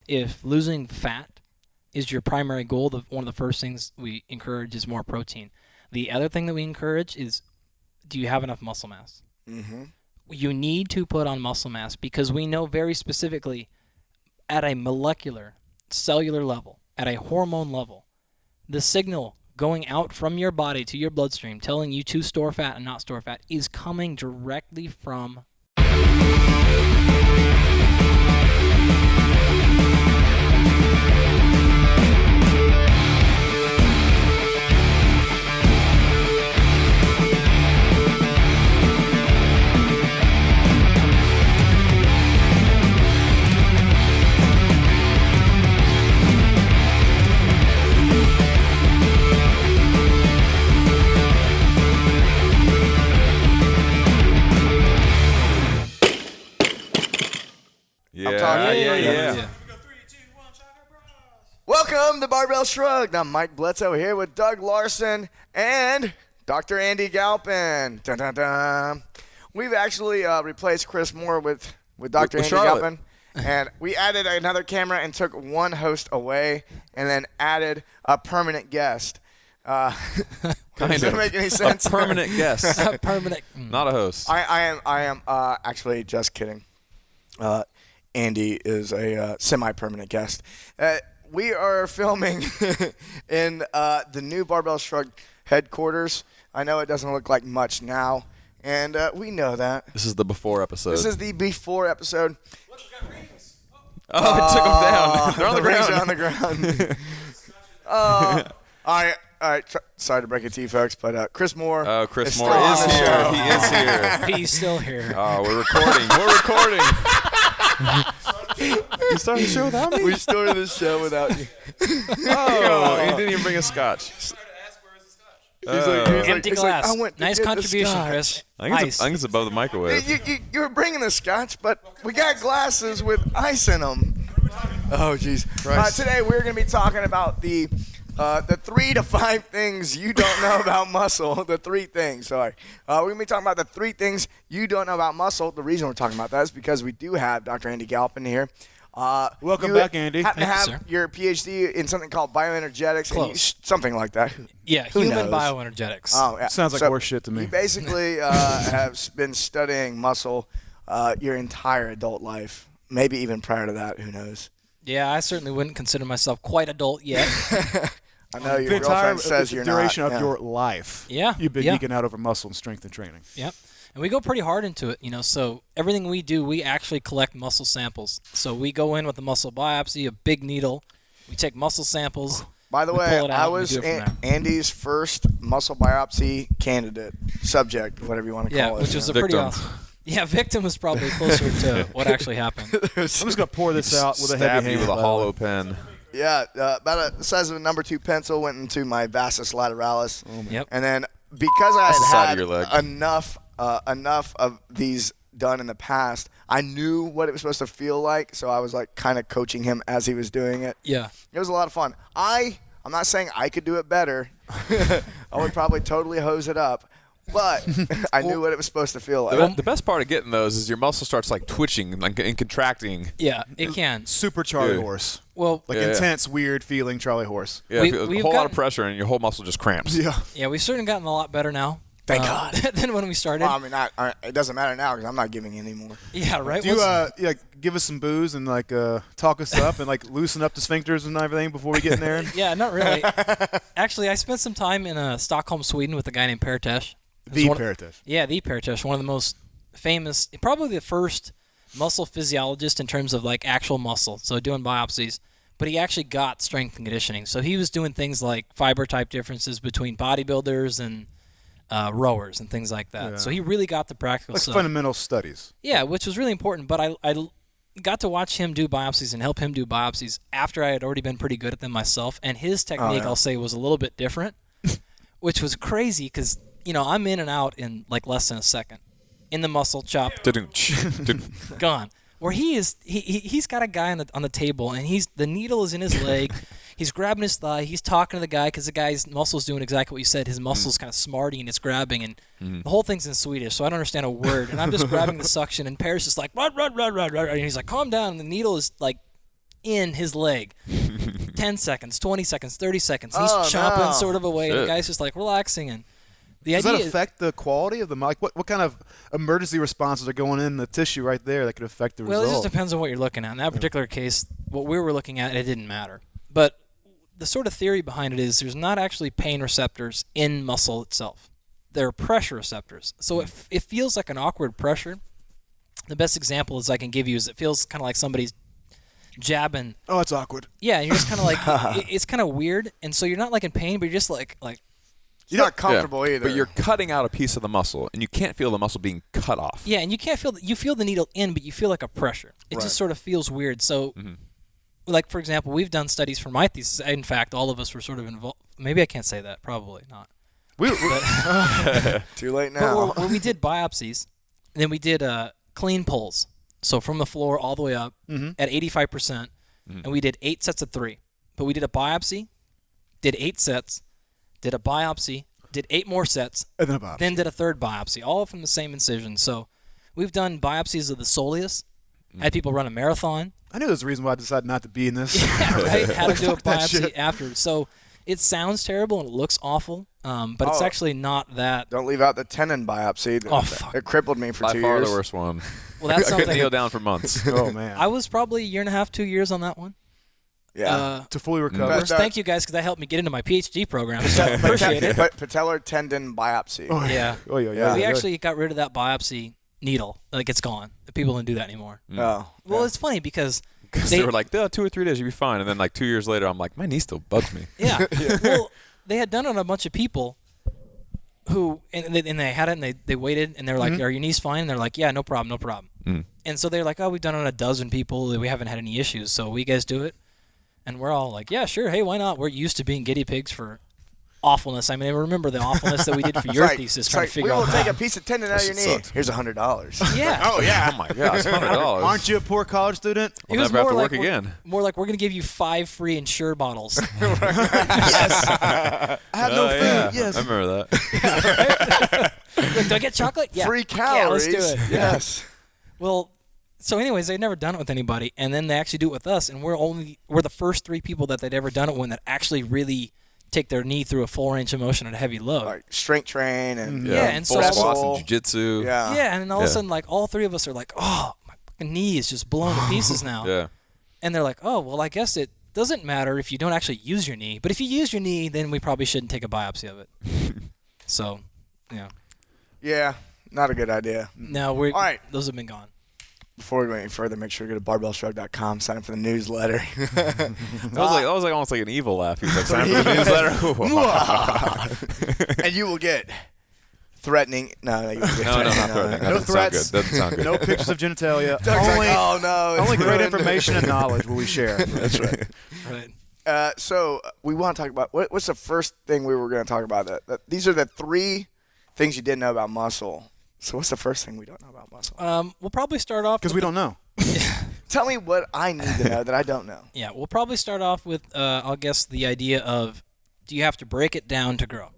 if losing fat is your primary goal, one of the first things we encourage is more protein. The other thing that we encourage is, do you have enough muscle mass? Mm-hmm. You need to put on muscle mass because we know very specifically at a molecular, cellular level, at a hormone level, the signal going out from your body to your bloodstream telling you to store fat and not store fat is coming directly from Yeah. Welcome to Barbell Shrugged. I'm Mike Bledsoe here with Doug Larson and Dr. Andy Galpin. Dun, dun, dun. We've actually replaced Chris Moore with Dr. Andy Galpin. And we added another camera and took one host away and then added a permanent guest. Does that make any sense? A permanent guest. permanent. Not a host. I am actually just kidding. Andy is a semi-permanent guest. We are filming in the new Barbell Shrugged headquarters. I know it doesn't look like much now, and we know that. This is the before episode. This is the before episode. Look, we got rings. Oh, it took them down. They're on the rings ground. are on the ground. All right. Sorry to break it to you, folks, but Chris Moore. Oh, Chris is Moore still on is the here. show. He is here. He's still here. Oh, we're recording. We're recording. You started the show without me? We started the show without you. Oh, he didn't even bring a scotch. I tried to ask where is the scotch. Empty glass. I went to Nice get the contribution, scotch. Chris. I think Ice. it's above the microwave. You were bringing the scotch, but we got glasses with ice in them. Oh, jeez. Today we're going to be talking about the 3 to 5 things you don't know about muscle. The 3 things, sorry. We're going to be talking about the 3 things you don't know about muscle. The reason we're talking about that is because we do have Dr. Andy Galpin here. Welcome back, Andy. Happen to Thank you, have sir. your PhD in something called bioenergetics. Close. And something like that. Yeah, Who human knows? bioenergetics. Oh, yeah. Sounds like horse shit to me. You basically have been studying muscle your entire adult life. Maybe even prior to that, who knows? Yeah, I certainly wouldn't consider myself quite adult yet. I know your The entire girlfriend says you're duration not. of your life. Yeah, You've been yeah. geeking out over muscle and strength and training. Yep. And we go pretty hard into it, so everything we do, we actually collect muscle samples. So we go in with a muscle biopsy, a big needle. We take muscle samples. By the we way, pull it out I and we was do it from there. Andy's first muscle biopsy candidate, subject, whatever you want to call it. which was a pretty Victim. awesome. Yeah, victim was probably closer to what actually happened. I'm just going to pour this out with a Stab heavy you hand. with a by the hollow way. pen. Yeah, about the size of a number 2 pencil went into my vastus lateralis. Yep. And then because I That's the side had of your leg. enough of these done in the past, I knew what it was supposed to feel like, so I was like kind of coaching him as he was doing it. Yeah. It was a lot of fun. I'm not saying I could do it better. I would probably totally hose it up, but I knew what it was supposed to feel like. The best part of getting those is your muscle starts like twitching and contracting. Yeah, it can. Super Charlie Yeah. horse. Well, Like Yeah. intense, weird feeling Charlie horse. Yeah, We've a whole lot gotten- of pressure and your whole muscle just cramps. yeah, we've certainly gotten a lot better now. Thank God. Than when we started. Well, I mean, it doesn't matter now because I'm not giving anymore. Yeah, right. Do you give us some booze and talk us up and loosen up the sphincters and everything before we get in there? Yeah, not really. Actually, I spent some time in Stockholm, Sweden with a guy named Paritesh. The Paritesh. Yeah, the Paritesh, one of the most famous, probably the first muscle physiologist in terms of actual muscle, so doing biopsies. But he actually got strength and conditioning. So he was doing things like fiber type differences between bodybuilders and rowers and things like that. Yeah. So he really got the practical stuff. Fundamental studies. Yeah, which was really important. But I got to watch him do biopsies and help him do biopsies after I had already been pretty good at them myself. And his technique, I'll say, was a little bit different, which was crazy because, I'm in and out in less than a second. In the muscle, chop, gone. Where he's got a guy on the table, and the needle is in his leg. He's grabbing his thigh. He's talking to the guy because the guy's muscle's doing exactly what you said. His muscle's kind of smarting and it's grabbing, and the whole thing's in Swedish, so I don't understand a word. And I'm just grabbing the suction, and Paris is like, run, run, run, run, run. And he's like, calm down. And the needle is in his leg. 10 seconds, 20 seconds, 30 seconds. He's Oh, chomping no. sort of away. And the Shit. guy's just like relaxing. And the Does idea that affect the quality of the like what kind of emergency responses are going in the tissue right there that could affect the well, result? it just depends on what you're looking at. In that particular case, what we were looking at, it didn't matter. But the sort of theory behind it is there's not actually pain receptors in muscle itself. They're pressure receptors. So it feels like an awkward pressure. The best example is I can give you is it feels kind of like somebody's jabbing. Oh, it's awkward. Yeah, you're just kind of like it's kind of weird, and so you're not like in pain, but you're just like You're not comfortable either. But you're cutting out a piece of the muscle, and you can't feel the muscle being cut off. yeah, and you can't feel you feel the needle in, but you feel like a pressure. It Right. just sort of feels weird. So, like for example, we've done studies for my thesis. In fact, all of us were sort of involved. Maybe I can't say that. Probably not. Too late But now. where we did biopsies, and then we did clean pulls. So from the floor all the way up at 85%, and we did 8 sets of 3. But we did a biopsy, did 8 sets, did a biopsy, did 8 more sets, And then a biopsy. then did a third biopsy, all from the same incision. So we've done biopsies of the soleus, had people run a marathon. I knew there's a reason why I decided not to be in this. Right? Had to do a Fuck that biopsy shit. after. So it sounds terrible and it looks awful, but it's Oh. actually not that. Don't leave out the tendon biopsy. Oh, fuck. It crippled me for By 2 far years. the worst one. Well, that's I couldn't kneel something. down for months. Oh man. I was probably a year and a half, 2 years on that one. Yeah. To fully recover. But, Thank you guys because that helped me get into my PhD program. So I appreciate it. But patellar tendon biopsy. Oh Yeah. Oh yeah. Yeah. We yeah. actually got rid of that biopsy needle. Like it's gone. People don't do that anymore. Oh. Well, it's funny because Because they were like, 2 or 3 days, you'll be fine. And then like 2 years later, I'm like, my knee still bugs me. yeah. Well, they had done it on a bunch of people who, and they had it and they waited and they're like, are your knees fine? And they're like, yeah, no problem, no problem. And so they're like, oh, we've done it on a dozen people. We haven't had any issues. So we guys do it. And we're all like, yeah, sure. Hey, why not? We're used to being guinea pigs for awfulness. I mean, remember the awfulness that we did for your thesis It's trying like, to figure we will out take that. a piece of tendon out of your shit knee. sucks. Here's $100. Yeah. Oh, yeah. Oh, my gosh. $100. Aren't you a poor college student? It We'll was never have more to work like again. More like we're going to give you 5 free Ensure bottles. I have no food. Yeah. Yes. I remember that. Like, do I get chocolate? Yeah. Free Yeah, calories. let's do it. Yes. Well, so anyways, they'd never done it with anybody, and then they actually do it with us, and we're the first 3 people that they'd ever done it with that actually really take their knee through a full range of motion at a heavy load. Like strength train and Yeah, and full so- squats and jiu-jitsu. Yeah. Yeah, and then all of Yeah. a sudden, like all 3 of us are like, oh, my fucking knee is just blown to pieces now. Yeah. And they're like, oh, well, I guess it doesn't matter if you don't actually use your knee, but if you use your knee, then we probably shouldn't take a biopsy of it. So, yeah. Yeah. Not a good idea. No, All right. those have been gone. Before we go any further, make sure to go to barbellshrug.com, sign up for the newsletter. That was like almost like an evil laugh. He was like, sign up for the newsletter. And you will get threatening. No, you won't get No, not threatening. threatening. That No doesn't sound threats. good. Doesn't sound good. No pictures of genitalia. Doug's only like, oh no. it's only great ruined. information and knowledge will we share. That's right. Right. So we want to talk about what's the first thing we were going to talk about? That these are the 3 things you didn't know about muscle. So what's the first thing we don't know about muscle? We'll probably start off Because with we don't know. Tell me what I need to know that I don't know. Yeah, we'll probably start off with, I'll guess, the idea of do you have to break it down to grow?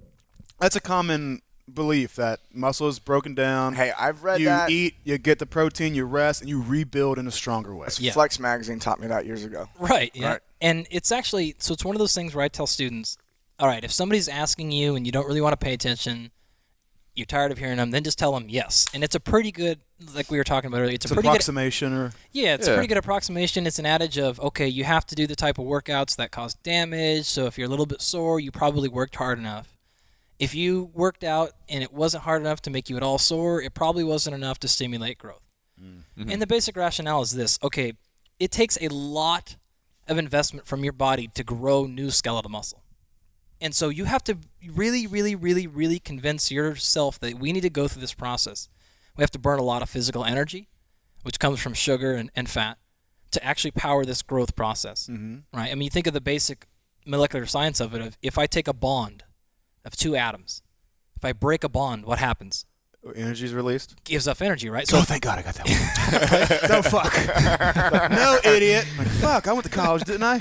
That's a common belief that muscle is broken down. Hey, I've read you that. eat, you get the protein, you rest, and you rebuild in a stronger way. Yeah. Flex Magazine taught me that years ago. Right, yeah. Right. And it's actually, so it's one of those things where I tell students, all right, if somebody's asking you and you don't really want to pay attention, you're tired of hearing them, then just tell them yes. And it's a pretty good, like we were talking about earlier, it's a It's an pretty good, approximation or it's a Yeah. pretty good approximation. It's an adage of, okay, you have to do the type of workouts that cause damage, so if you're a little bit sore, you probably worked hard enough. If you worked out and it wasn't hard enough to make you at all sore, it probably wasn't enough to stimulate growth. And the basic rationale is this. Okay, it takes a lot of investment from your body to grow new skeletal muscle. And so you have to really, really, really, really convince yourself that we need to go through this process. We have to burn a lot of physical energy, which comes from sugar and fat, to actually power this growth process. Right? I mean, you think of the basic molecular science of it. If I take a bond of 2 atoms, if I break a bond, what happens? energy is released. Gives off energy, right? So Oh, thank God I got that one. No, fuck. Like, no, idiot. Like, fuck, I went to college, didn't I?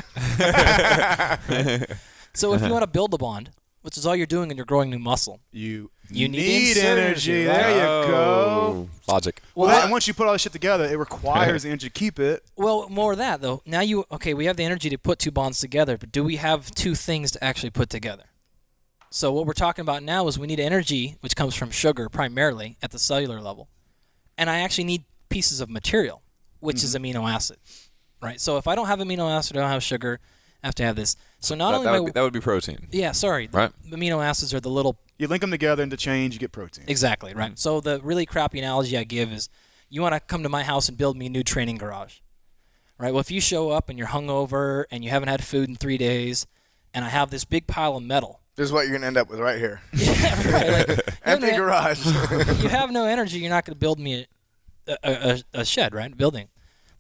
So if you want to build a bond, which is all you're doing and you're growing new muscle, You You need energy. right? There you go. Logic. Well, and once you put all this shit together, it requires the energy to keep it. Well, more of that, though. Now we have the energy to put two bonds together, but do we have two things to actually put together? So what we're talking about now is we need energy, which comes from sugar primarily at the cellular level. And I actually need pieces of material, which is amino acid, right? So if I don't have amino acid, I don't have sugar, I have to have this. So that would be protein. Yeah, sorry. Right. The amino acids are the little... You link them together into change, you get protein. Exactly, right. So the really crappy analogy I give is you want to come to my house and build me a new training garage, right? Well, if you show up and you're hungover and you haven't had food in 3 days and I have this big pile of metal. This is what you're going to end up with right here. Yeah, right. Like, Empty garage. You have no energy, you're not going to build me a shed, right? Building.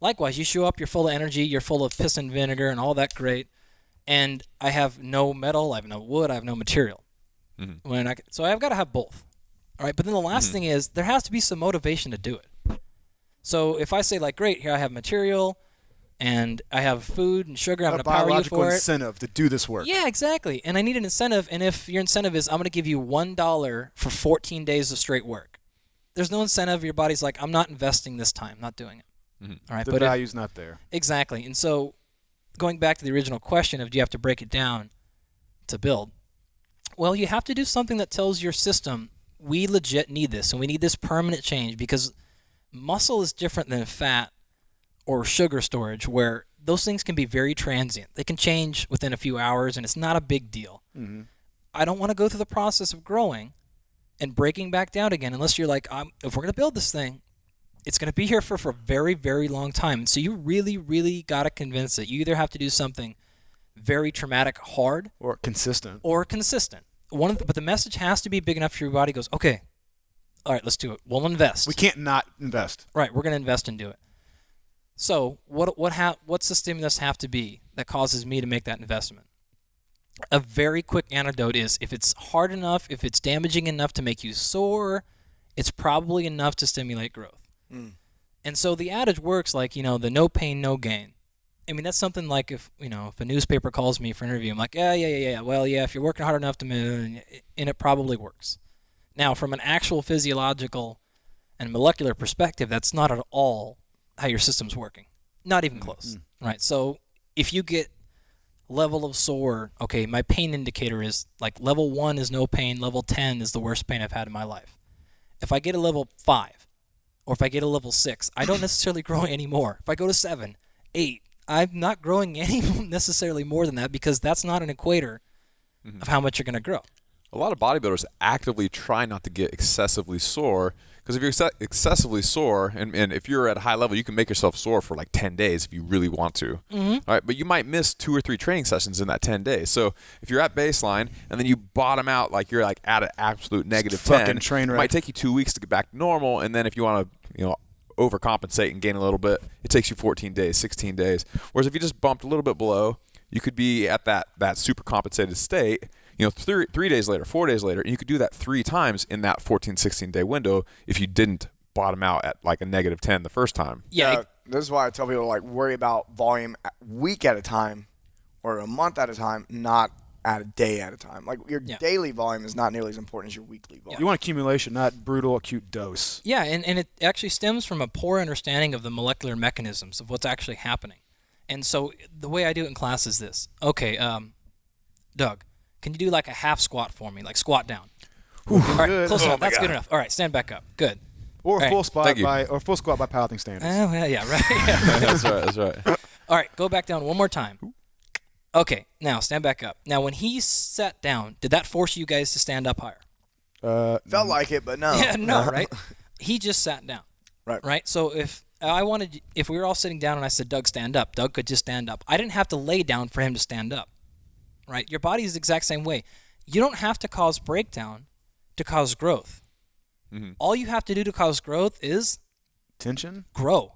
Likewise, you show up, you're full of energy, you're full of piss and vinegar and all that great, and I have no metal, I have no wood, I have no material. So I've got to have both. All right, but then the last thing is there has to be some motivation to do it. So if I say, like, great, here I have material and I have food and sugar, I'm going to power you biological for it. incentive to do this work. Yeah, exactly. And I need an incentive, and if your incentive is I'm going to give you $1 for 14 days of straight work, there's no incentive. Your body's like, I'm not investing this time, not doing it. All right, The value's not there. Exactly. And so going back to the original question of do you have to break it down to build, well, you have to do something that tells your system, we legit need this, and we need this permanent change, because muscle is different than fat or sugar storage, where those things can be very transient. They can change within a few hours, and it's not a big deal. I don't want to go through the process of growing and breaking back down again unless you're like, if we're going to build this thing, it's going to be here for a very, very long time. And so you really, really got to convince it. You either have to do something very traumatic, hard, Or consistent. But the message has to be big enough for your body goes, okay, all right, let's do it. We'll invest. We can't not invest. Right, we're going to invest and do it. So what's the stimulus have to be that causes me to make that investment? A very quick antidote is if it's hard enough, if it's damaging enough to make you sore, it's probably enough to stimulate growth. And so the adage works like, the no pain, no gain. I mean, that's something like if a newspaper calls me for an interview, I'm like, yeah. Well, yeah, if you're working hard enough and it probably works. Now, from an actual physiological and molecular perspective, that's not at all how your system's working. Not even close, right? So if you get level of sore, okay, my pain indicator is like level 1 is no pain, level 10 is the worst pain I've had in my life. If I get a level 5, or if I get a level 6, I don't necessarily grow anymore. If I go to 7, 8, I'm not growing any necessarily more than that, because that's not an equator of how much you're going to grow. A lot of bodybuilders actively try not to get excessively sore, because if you're excessively sore, and if you're at a high level, you can make yourself sore for like 10 days if you really want to. All right, but you might miss 2 or 3 training sessions in that 10 days. So if you're at baseline and then you bottom out like you're like at an absolute negative 10, fucking train wreck. it might take you 2 weeks to get back to normal, and then if you want to overcompensate and gain a little bit, it takes you 14 days, 16 days. Whereas if you just bumped a little bit below, you could be at that super compensated state, 3 days later, 4 days later, and you could do that 3 times in that 14, 16-day window if you didn't bottom out at like a negative 10 the first time. Yeah. This is why I tell people, like, worry about volume a week at a time or a month at a time, not at a day at a time. Like, your daily volume is not nearly as important as your weekly volume. You want accumulation, not brutal acute dose. Yeah, and it actually stems from a poor understanding of the molecular mechanisms of what's actually happening. And so the way I do it in class is this. Okay, Doug, can you do like a half squat for me? Like squat down. All right, good. close enough. That's good enough. All right, stand back up. Good. Or a full squat Thank you. by powerlifting standards. Yeah, right. That's right. All right, go back down one more time. Okay, now stand back up. Now, when he sat down, did that force you guys to stand up higher? Felt like it, but no. Yeah, no, right? He just sat down. Right. So if we were all sitting down and I said, Doug, stand up, Doug could just stand up. I didn't have to lay down for him to stand up. Right? Your body is the exact same way. You don't have to cause breakdown to cause growth. All you have to do to cause growth is Tension? grow.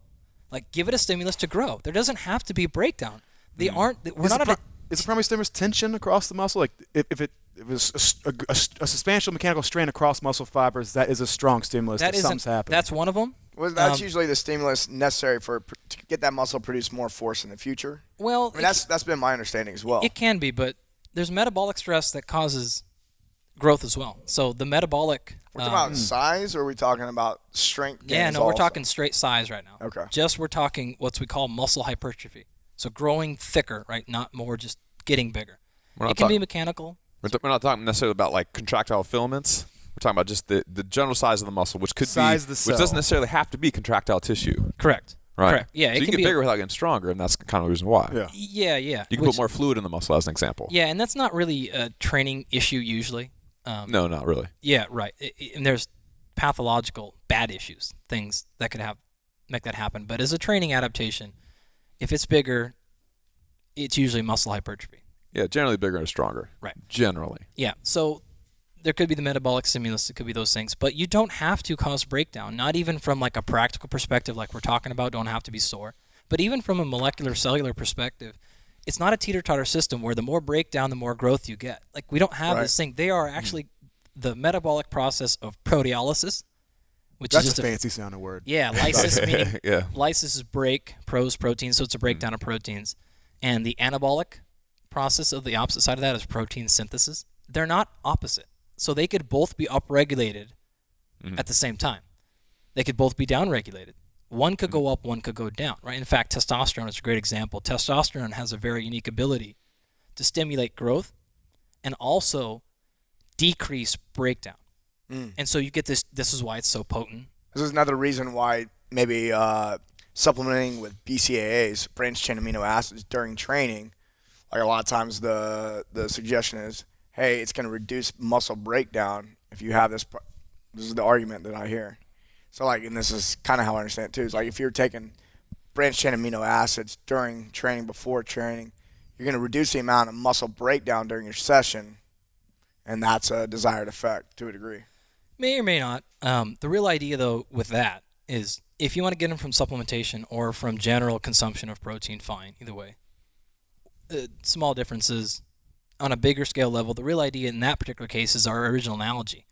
Like, give it a stimulus to grow. There doesn't have to be a breakdown. We're not at a... Is the primary stimulus tension across the muscle? Like if it was a substantial mechanical strain across muscle fibers, that is a strong stimulus that something's happening. That's one of them. Well, that's usually the stimulus necessary to get that muscle produce more force in the future. Well, I mean, that's been my understanding as well. It can be, but there's metabolic stress that causes growth as well. So the metabolic. We're talking about size, or are we talking about strength gains? Yeah, no, we're also? talking straight size right now. Okay. Just we're talking what we call muscle hypertrophy. So growing thicker, right? Not more just getting bigger. It can be mechanical. We're not talking necessarily about like contractile filaments. We're talking about just the general size of the muscle, which could Size be, of the cell. which doesn't necessarily have to be contractile tissue. Correct. Right. Correct. Yeah, so it you can can be get bigger without getting stronger, and that's kind of the reason why. Yeah. Yeah. You can put more fluid in the muscle, as an example. Yeah, and that's not really a training issue usually. No, not really. Yeah, right. And there's pathological bad issues, things that could make that happen. But as a training adaptation, if it's bigger, it's usually muscle hypertrophy. Yeah, generally bigger and stronger. Right. Generally. Yeah. So there could be the metabolic stimulus. It could be those things. But you don't have to cause breakdown, not even from like a practical perspective like we're talking about, don't have to be sore. But even from a molecular cellular perspective, it's not a teeter-totter system where the more breakdown, the more growth you get. Like we don't have this thing. They are actually the metabolic process of proteolysis, which That's is just a fancy sounding word. Yeah, lysis meaning Yeah. lysis is break, proteins, so it's a breakdown of proteins. And the anabolic process of the opposite side of that is protein synthesis. They're not opposite. So they could both be upregulated at the same time. They could both be downregulated. One could go up, one could go down, right? In fact, testosterone is a great example. Testosterone has a very unique ability to stimulate growth and also decrease breakdown. And so you get this is why it's so potent. This is another reason why maybe supplementing with BCAAs, branched chain amino acids, during training, like a lot of times the suggestion is, hey, it's going to reduce muscle breakdown if you have this. This is the argument that I hear. So like, and this is kind of how I understand it too. It's like if you're taking branched chain amino acids during training, before training, you're going to reduce the amount of muscle breakdown during your session, and that's a desired effect to a degree. May or may not. The real idea, though, with that is if you want to get them from supplementation or from general consumption of protein, fine, either way. Small differences on a bigger scale level. The real idea in that particular case is our original analogy.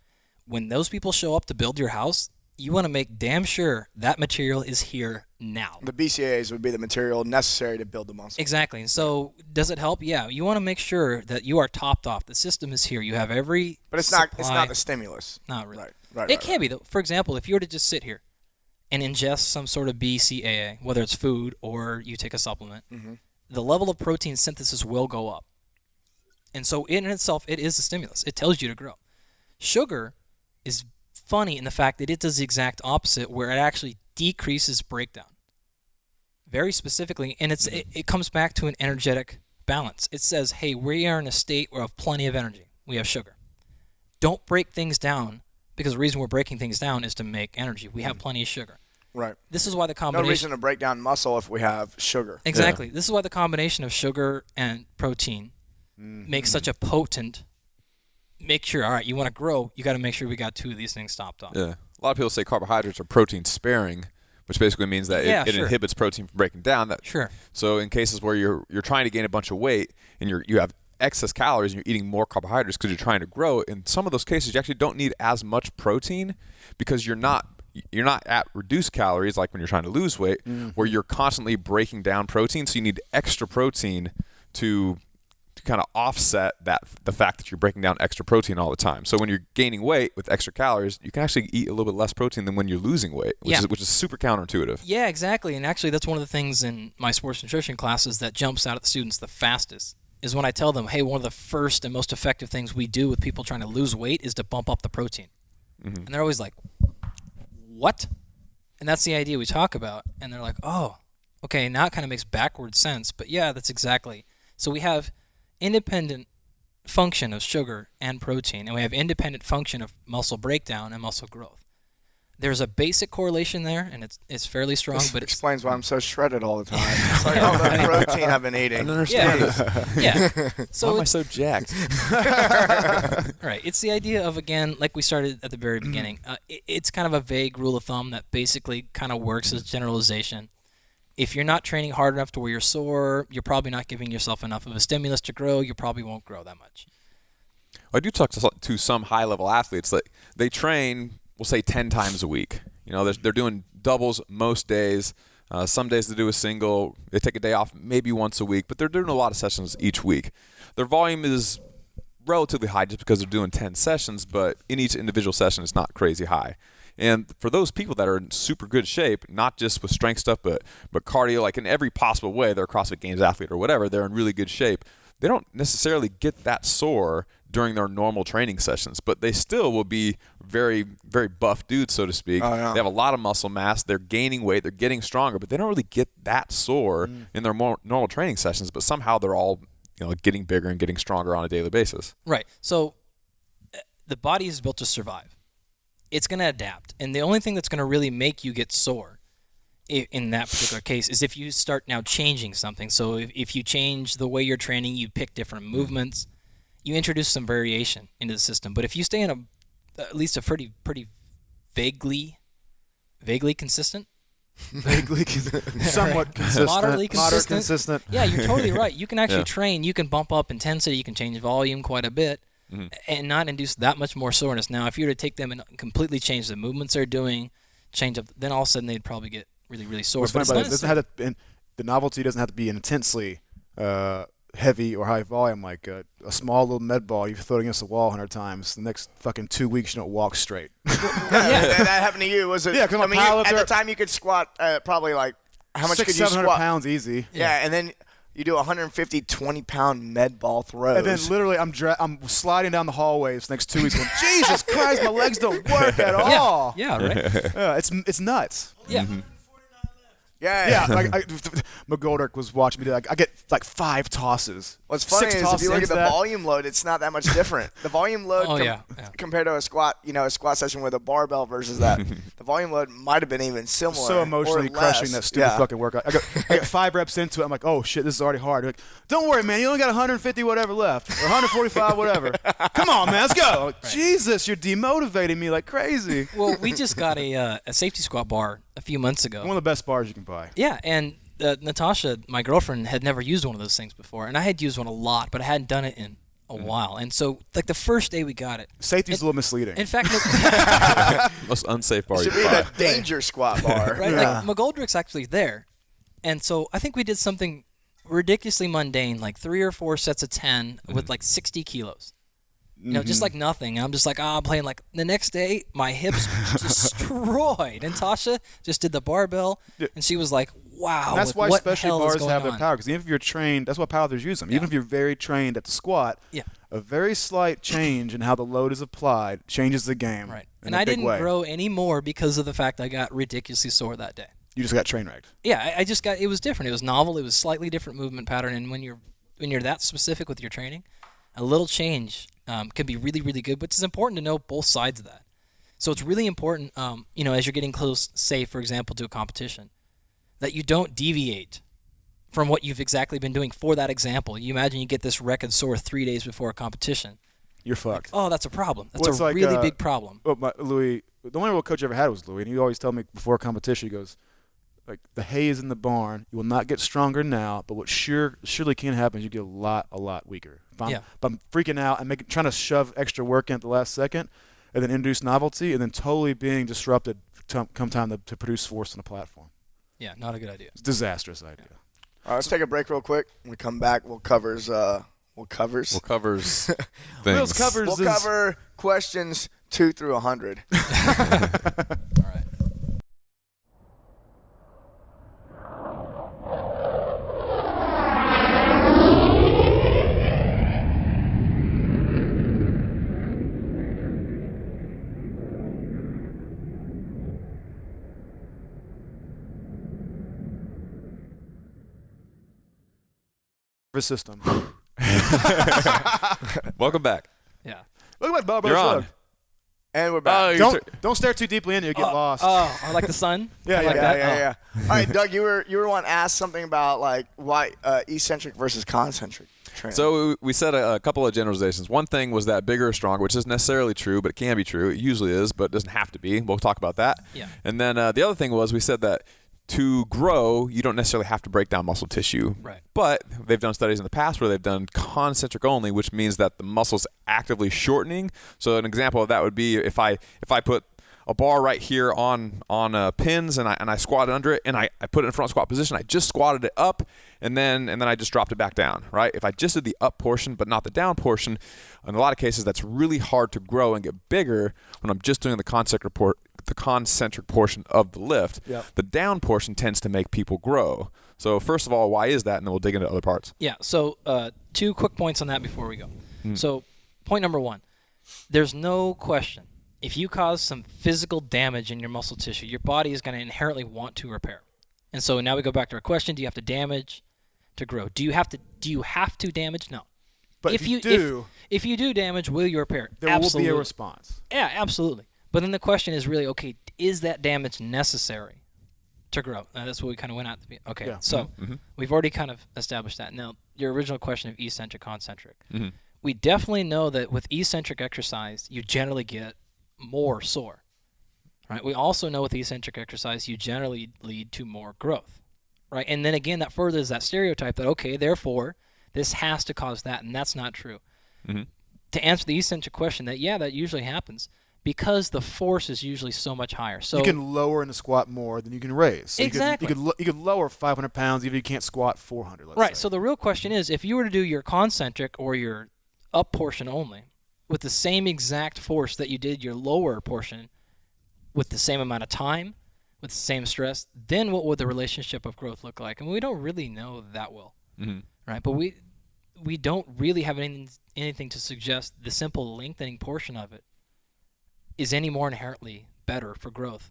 When those people show up to build your house, you want to make damn sure that material is here now. The BCAAs would be the material necessary to build the muscle. Exactly. And so does it help? Yeah. You want to make sure that you are topped off. The system is here. You have every But it's supply. not the stimulus. Not really. Right. It can be, though. For example, if you were to just sit here and ingest some sort of BCAA, whether it's food or you take a supplement, the level of protein synthesis will go up. And so in itself, it is a stimulus. It tells you to grow. Sugar is funny in the fact that it does the exact opposite, where it actually decreases breakdown. Very specifically, and it comes back to an energetic balance. It says, hey, we are in a state of plenty of energy. We have sugar. Don't break things down, because the reason we're breaking things down is to make energy. We have plenty of sugar. Right. This is why the combination... No reason to break down muscle if we have sugar. Exactly. Yeah. This is why the combination of sugar and protein makes such a potent... Make sure, all right, you want to grow, you got to make sure we got 2 of these things topped off. Yeah. A lot of people say carbohydrates are protein sparing, which basically means that it inhibits protein from breaking down. Sure. So in cases where you're trying to gain a bunch of weight and you have excess calories and you're eating more carbohydrates because you're trying to grow, in some of those cases you actually don't need as much protein because you're not at reduced calories like when you're trying to lose weight, where you're constantly breaking down protein. So you need extra protein to kind of offset the fact that you're breaking down extra protein all the time. So when you're gaining weight with extra calories, you can actually eat a little bit less protein than when you're losing weight, which is super counterintuitive. Yeah, exactly. And actually, that's one of the things in my sports nutrition classes that jumps out at the students the fastest is when I tell them, hey, one of the first and most effective things we do with people trying to lose weight is to bump up the protein. And they're always like, what? And that's the idea we talk about. And they're like, oh, okay, now it kind of makes backward sense. But yeah, that's exactly. So we have independent function of sugar and protein, and we have independent function of muscle breakdown and muscle growth. There's a basic correlation there, and it's fairly strong. This but explains why I'm so shredded all the time. It's like all the protein I've been eating. I don't understand. Yeah. So why am I so jacked? Right. It's the idea of, again, like we started at the very beginning, it's kind of a vague rule of thumb that basically kind of works as generalization. If you're not training hard enough to where you're sore, you're probably not giving yourself enough of a stimulus to grow. You probably won't grow that much. I do talk to some high-level athletes. Like they train, we'll say 10 times a week. You know, they're doing doubles most days. Some days they do a single. They take a day off maybe once a week, but they're doing a lot of sessions each week. Their volume is relatively high just because they're doing 10 sessions, but in each individual session it's not crazy high. And for those people that are in super good shape, not just with strength stuff, but cardio, like in every possible way, they're a CrossFit Games athlete or whatever, they're in really good shape. They don't necessarily get that sore during their normal training sessions, but they still will be very, very buff dudes, so to speak. Oh, yeah. They have a lot of muscle mass. They're gaining weight. They're getting stronger, but they don't really get that sore in their more normal training sessions. But somehow they're all, getting bigger and getting stronger on a daily basis. Right. So the body is built to survive. It's going to adapt, and the only thing that's going to really make you get sore in that particular case is if you start now changing something. So if you change the way you're training, you pick different movements, you introduce some variation into the system. But if you stay in at least a pretty vaguely consistent, somewhat consistent, moderately moderate consistent. Yeah, you're totally right. You can actually train. You can bump up intensity. You can change volume quite a bit, and not induce that much more soreness. Now, if you were to take them and completely change the movements they're doing, change up, then all of a sudden they'd probably get really, really sore. What's funny about it is the novelty doesn't have to be intensely heavy or high volume. Like a small little med ball you throw it against the wall 100 times. The next fucking 2 weeks you don't walk straight. That happened to you. Was it? Yeah, come on, at the time you could squat probably like how much could you 600-700 squat? pounds easy. Yeah, and then you do 150 20-pound med ball throws. And then literally I'm sliding down the hallways next 2 weeks going, Jesus Christ, my legs don't work at all. Yeah, right. It's nuts. Yeah. Yeah. Like McGoldrick was watching me do I get like 5 tosses. What's funny is if you look at the that. volume load, it's not that much different. The volume load compared to a squat session with a barbell versus that, the volume load might have been even similar. So emotionally or crushing less. that stupid fucking workout. I got 5 reps into it. I'm like, oh shit, this is already hard. Like, don't worry, man. You only got 150 whatever left, or 145 whatever. Come on, man, let's go. Like, Jesus, you're demotivating me like crazy. Well, we just got a safety squat bar a few months ago. One of the best bars you can buy. Yeah, and Natasha, my girlfriend, had never used one of those things before, and I had used one a lot, but I hadn't done it in a while. And so, like the first day we got it, safety's a little misleading. in fact, Most unsafe bar It you should be can the buy. danger squat bar. right? Like McGoldrick's actually there, and so I think we did something ridiculously mundane, like 3 or 4 sets of 10 with like 60 kilos. Just like nothing. I'm just like, I'm playing. Like the next day, my hips destroyed. And Tasha just did the barbell, and she was like, wow. And that's why what specialty hell is bars going have their on? power, because even if you're trained, that's why powerlifters use them. Even if you're very trained at the squat, a very slight change in how the load is applied changes the game. Right. in And a I big didn't way. grow any more because of the fact I got ridiculously sore that day. You just got train wrecked. Yeah, I just got, it was different. It was novel. It was slightly different movement pattern. And when you're that specific with your training, a little change can be really, really good. But it's important to know both sides of that. So it's really important, as you're getting close, say, for example, to a competition, that you don't deviate from what you've exactly been doing for that example. You imagine you get this record sore 3 days before a competition. You're fucked. Oh, that's a problem. That's Well, it's a like, really big problem. Louis, the only real coach I ever had was Louis, and he always told me before a competition, he goes, like, the hay is in the barn. You will not get stronger now, but what surely can happen is you get a lot weaker. If I'm freaking out and trying to shove extra work in at the last second, and then introduce novelty, and then totally being disrupted come time to produce force on a platform. Yeah, not a good idea. It's a disastrous idea. All right, let's take a break real quick. When we come back, we'll cover Things. We'll cover questions 2 through 100. All right. System. Welcome back. Yeah. Look at my Barbell You're on. Shrugged. And we're back. Don't stare too deeply in it. You get lost. Oh, I like the sun? Yeah, I like yeah, that? Yeah. All right, Doug, you were wanting to ask something about like why eccentric versus concentric training. So we said a couple of generalizations. One thing was that bigger is stronger, which isn't necessarily true, but it can be true. It usually is, but it doesn't have to be. We'll talk about that. Yeah. And then the other thing was we said that to grow, you don't necessarily have to break down muscle tissue. Right. But they've done studies in the past where they've done concentric only, which means that the muscle's actively shortening. So an example of that would be if I put a bar right here on pins, and I squatted under it, and I put it in front squat position. I just squatted it up, and then I just dropped it back down, right? If I just did the up portion but not the down portion, in a lot of cases that's really hard to grow and get bigger when I'm just doing the concentric portion of the lift. Yep. The down portion tends to make people grow. So first of all, why is that? And then we'll dig into other parts. Yeah, so 2 quick points on that before we go. So point number 1, there's no question. If you cause some physical damage in your muscle tissue, your body is going to inherently want to repair. And so now we go back to our question: do you have to damage to grow? Do you have to damage? No. But if you do, if you do damage, will you repair? there Absolutely. will be a response. Yeah, absolutely. But then the question is really, okay, is that damage necessary to grow? That's what we kind of went at. Okay, Yeah. so we've already kind of established that. Now, your original question of eccentric, concentric. Mm-hmm. We definitely know that with eccentric exercise, you generally get more sore. Right? We also know with eccentric exercise, you generally lead to more growth. Right? And then again, that furthers that stereotype that, okay, therefore, this has to cause that, and that's not true. Mm-hmm. To answer the eccentric question, that usually happens because the force is usually so much higher. So you can lower in the squat more than you can raise. So Exactly. You could lower 500 pounds even if you can't squat 400. Let's right. say. So the real question is, if you were to do your concentric or your up portion only with the same exact force that you did your lower portion with the same amount of time, with the same stress, then what would the relationship of growth look like? And we don't really know that well. Mm-hmm. Right? But we don't really have anything to suggest the simple lengthening portion of it is any more inherently better for growth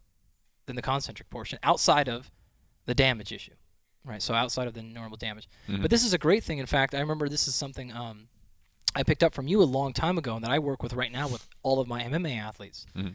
than the concentric portion outside of the damage issue, right? So outside of the normal damage. Mm-hmm. But this is a great thing. In fact, I remember this is something I picked up from you a long time ago and that I work with right now with all of my MMA athletes. Mm-hmm.